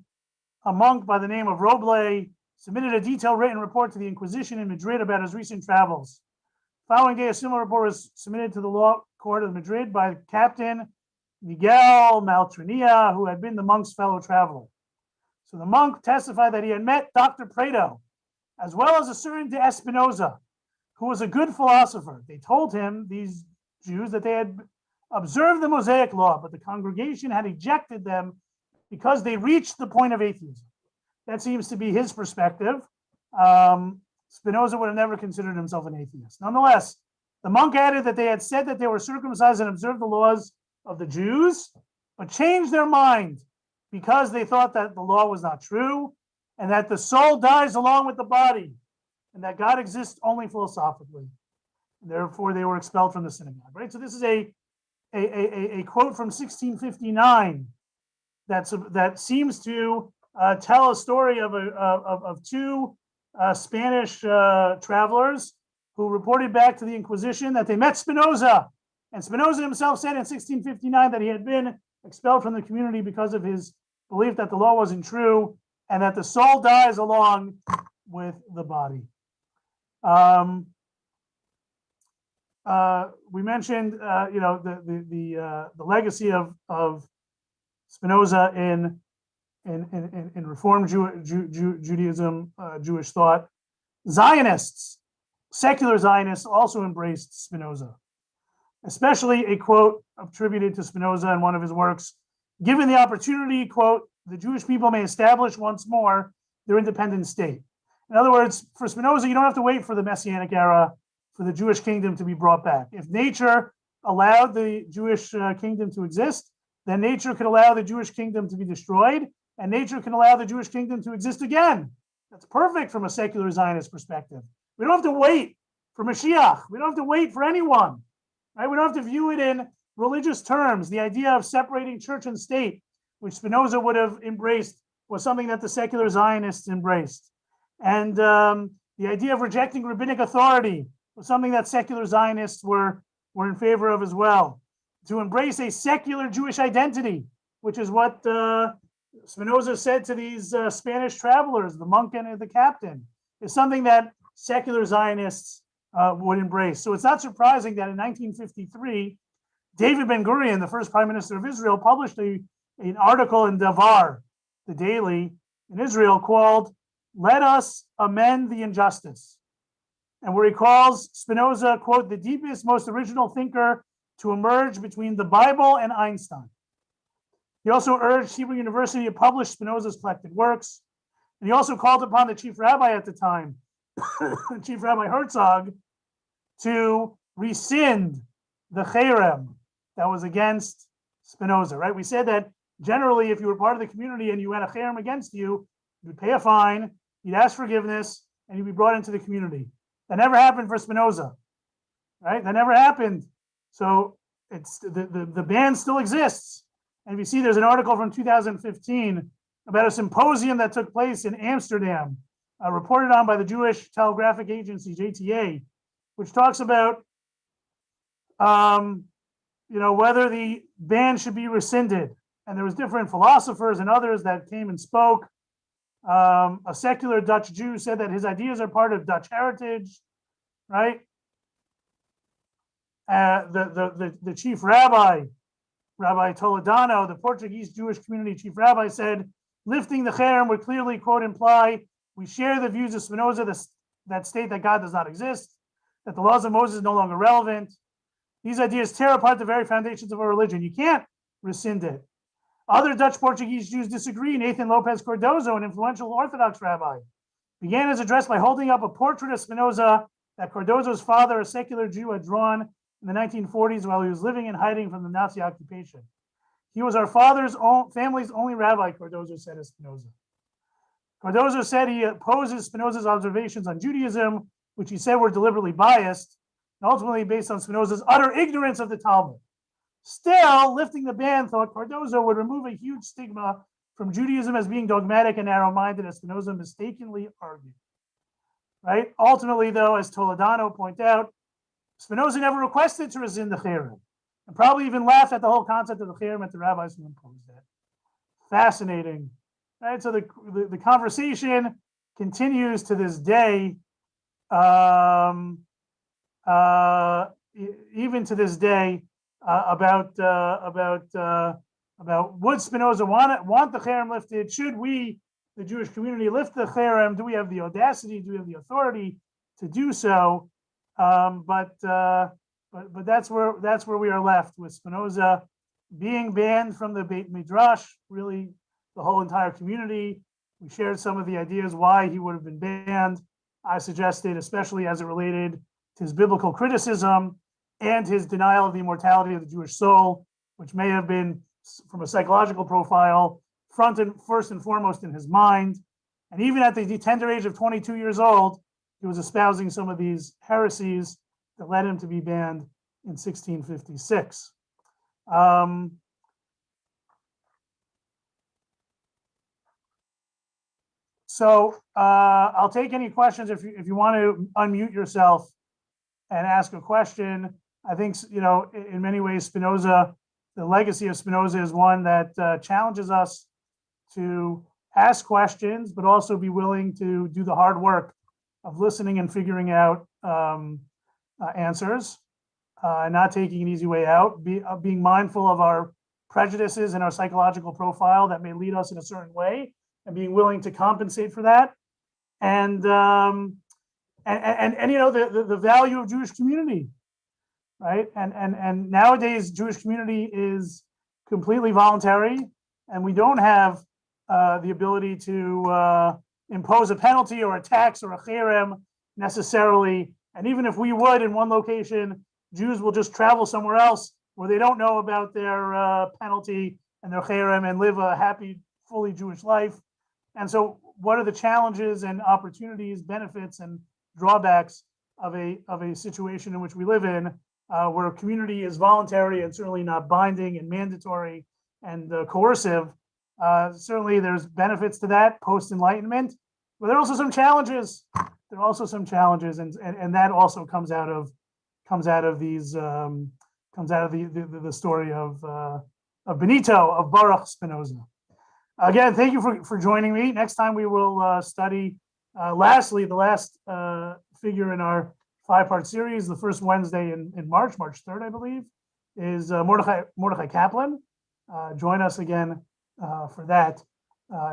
a monk by the name of Roble submitted a detailed written report to the Inquisition in Madrid about his recent travels. The following day, a similar report was submitted to the law court of Madrid by Captain Miguel Maltrinilla, who had been the monk's fellow traveler. So the monk testified that he had met Dr. Prado, as well as a certain de Espinosa, who was a good philosopher. They told him, these Jews, that they had observed the Mosaic law, but the congregation had ejected them because they reached the point of atheism. That seems to be his perspective. Spinoza would have never considered himself an atheist. Nonetheless, the monk added that they had said that they were circumcised and observed the laws of the Jews, but changed their mind because they thought that the law was not true, and that the soul dies along with the body, and that God exists only philosophically. And therefore, they were expelled from the synagogue. Right. So this is a quote from 1659 that seems to tell a story of two Spanish travelers who reported back to the Inquisition that they met Spinoza, and Spinoza himself said in 1659 that he had been expelled from the community because of his belief that the law wasn't true and that the soul dies along with the body. We mentioned, the legacy of Spinoza in in Reform Judaism, Jewish thought. Zionists, secular Zionists, also embraced Spinoza, especially a quote attributed to Spinoza in one of his works. Given the opportunity, quote, the Jewish people may establish once more their independent state. In other words, for Spinoza, you don't have to wait for the Messianic era for the Jewish kingdom to be brought back. If nature allowed the Jewish kingdom to exist, then nature could allow the Jewish kingdom to be destroyed, and nature can allow the Jewish kingdom to exist again. That's perfect from a secular Zionist perspective. We don't have to wait for Mashiach. We don't have to wait for anyone. Right? We don't have to view it in religious terms. The idea of separating church and state, which Spinoza would have embraced, was something that the secular Zionists embraced. And the idea of rejecting rabbinic authority was something that secular Zionists were in favor of as well. To embrace a secular Jewish identity, which is what Spinoza said to these Spanish travelers, the monk and the captain, is something that secular Zionists would embrace. So it's not surprising that in 1953, David Ben-Gurion, the first prime minister of Israel, published an article in Davar, the daily in Israel, called "Let Us Amend the Injustice," and where he calls Spinoza, quote, the deepest, most original thinker to emerge between the Bible and Einstein. He also urged Hebrew University to publish Spinoza's collected works. And he also called upon the chief rabbi at the time, Chief Rabbi Herzog, to rescind the cherem that was against Spinoza, right? We said that generally, if you were part of the community and you had a cherem against you, you'd pay a fine, you'd ask forgiveness, and you'd be brought into the community. That never happened for Spinoza, right? That never happened. So it's the ban still exists. And if you see, there's an article from 2015 about a symposium that took place in Amsterdam, reported on by the Jewish Telegraphic Agency, JTA, which talks about whether the ban should be rescinded. And there was different philosophers and others that came and spoke. A secular Dutch Jew said that his ideas are part of Dutch heritage, right? The chief rabbi, Rabbi Toledano, the Portuguese Jewish community chief rabbi, said, lifting the cherem would clearly, quote, imply we share the views of Spinoza that state that God does not exist, that the laws of Moses are no longer relevant. These ideas tear apart the very foundations of our religion. You can't rescind it. Other Dutch Portuguese Jews disagree. Nathan Lopez Cardozo, an influential Orthodox rabbi, began his address by holding up a portrait of Spinoza that Cardozo's father, a secular Jew, had drawn in the 1940s while he was living and hiding from the Nazi occupation. He was our family's only rabbi, Cardozo said of Spinoza. Cardozo said he opposes Spinoza's observations on Judaism, which he said were deliberately biased, and ultimately based on Spinoza's utter ignorance of the Talmud. Still, lifting the ban, thought Cardozo, would remove a huge stigma from Judaism as being dogmatic and narrow-minded, as Spinoza mistakenly argued. Right? Ultimately, though, as Toledano pointed out, Spinoza never requested to rescind the cherem, and probably even laughed at the whole concept of the cherem at the rabbis who imposed it. Fascinating. Right? So the conversation continues to this day, even to this day, about would Spinoza want the cherem lifted? Should we, the Jewish community, lift the cherem? Do we have the audacity? Do we have the authority to do so? But that's where we are left with Spinoza being banned from the Beit Midrash. Really, the whole entire community. We shared some of the ideas why he would have been banned. I suggested, especially as it related to his biblical criticism and his denial of the immortality of the Jewish soul, which may have been, from a psychological profile, first and foremost in his mind. And even at the tender age of 22 years old, he was espousing some of these heresies that led him to be banned in 1656. So I'll take any questions if you want to unmute yourself and ask a question. I think, in many ways, Spinoza, the legacy of Spinoza is one that challenges us to ask questions, but also be willing to do the hard work of listening and figuring out answers, and not taking an easy way out, being mindful of our prejudices in our psychological profile that may lead us in a certain way, and being willing to compensate for that. And you know, the value of Jewish community, right? And nowadays Jewish community is completely voluntary, and we don't have the ability to impose a penalty or a tax or a cherem necessarily. And even if we would in one location, Jews will just travel somewhere else where they don't know about their penalty and their cherem and live a happy, fully Jewish life. And so what are the challenges and opportunities, benefits, and drawbacks of a situation in which we live in, where a community is voluntary and certainly not binding and mandatory and coercive? Certainly there's benefits to that post-Enlightenment, but there are also some challenges. There are also some challenges, and that also comes out of these the story of Benito, of Baruch Spinoza. Again, thank you for joining me. Next time we will study, lastly, the last figure in our 5-part series. The first Wednesday in March 3rd, I believe, is Mordechai Kaplan. Join us again for that.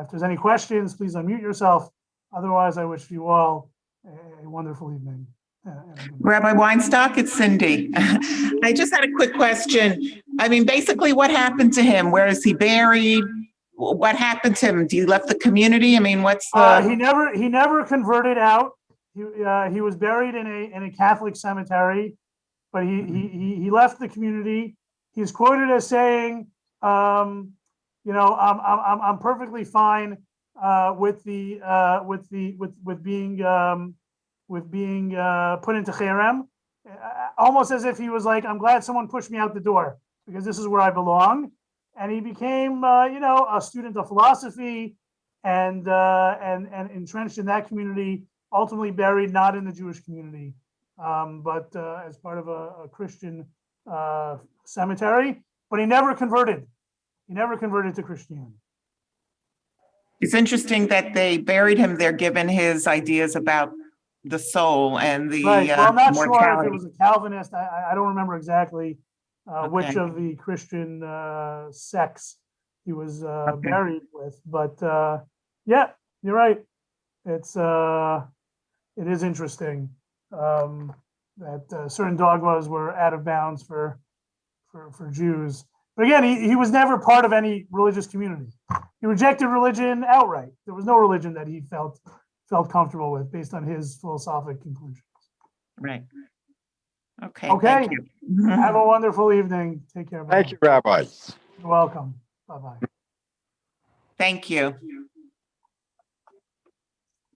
If there's any questions, please unmute yourself. Otherwise, I wish you all a wonderful evening. Rabbi Weinstock, it's Cindy. I just had a quick question. I mean, basically, what happened to him? Where is he buried? What happened to him? Do you left the community? I mean, what's the? He never converted out. He was buried in a Catholic cemetery, but he left the community. He's quoted as saying, you know, I'm perfectly fine with being put into cherem, almost as if he was like, I'm glad someone pushed me out the door because this is where I belong. And he became, you know, a student of philosophy and entrenched in that community, ultimately buried not in the Jewish community, but as part of a Christian cemetery. But he never converted. He never converted to Christianity. It's interesting that they buried him there, given his ideas about the soul and the right. Well, I'm not mortality. sure if it was a Calvinist. I don't remember exactly which of the Christian sects he was buried with, but yeah, you're right. It is interesting that certain dogmas were out of bounds for Jews. But again, he was never part of any religious community. He rejected religion outright. There was no religion that he felt comfortable with based on his philosophic conclusions. Right. Okay. Okay. Thank you. Have a wonderful evening. Take care. Thank you, Rabbi. You're welcome. Bye-bye. Thank you.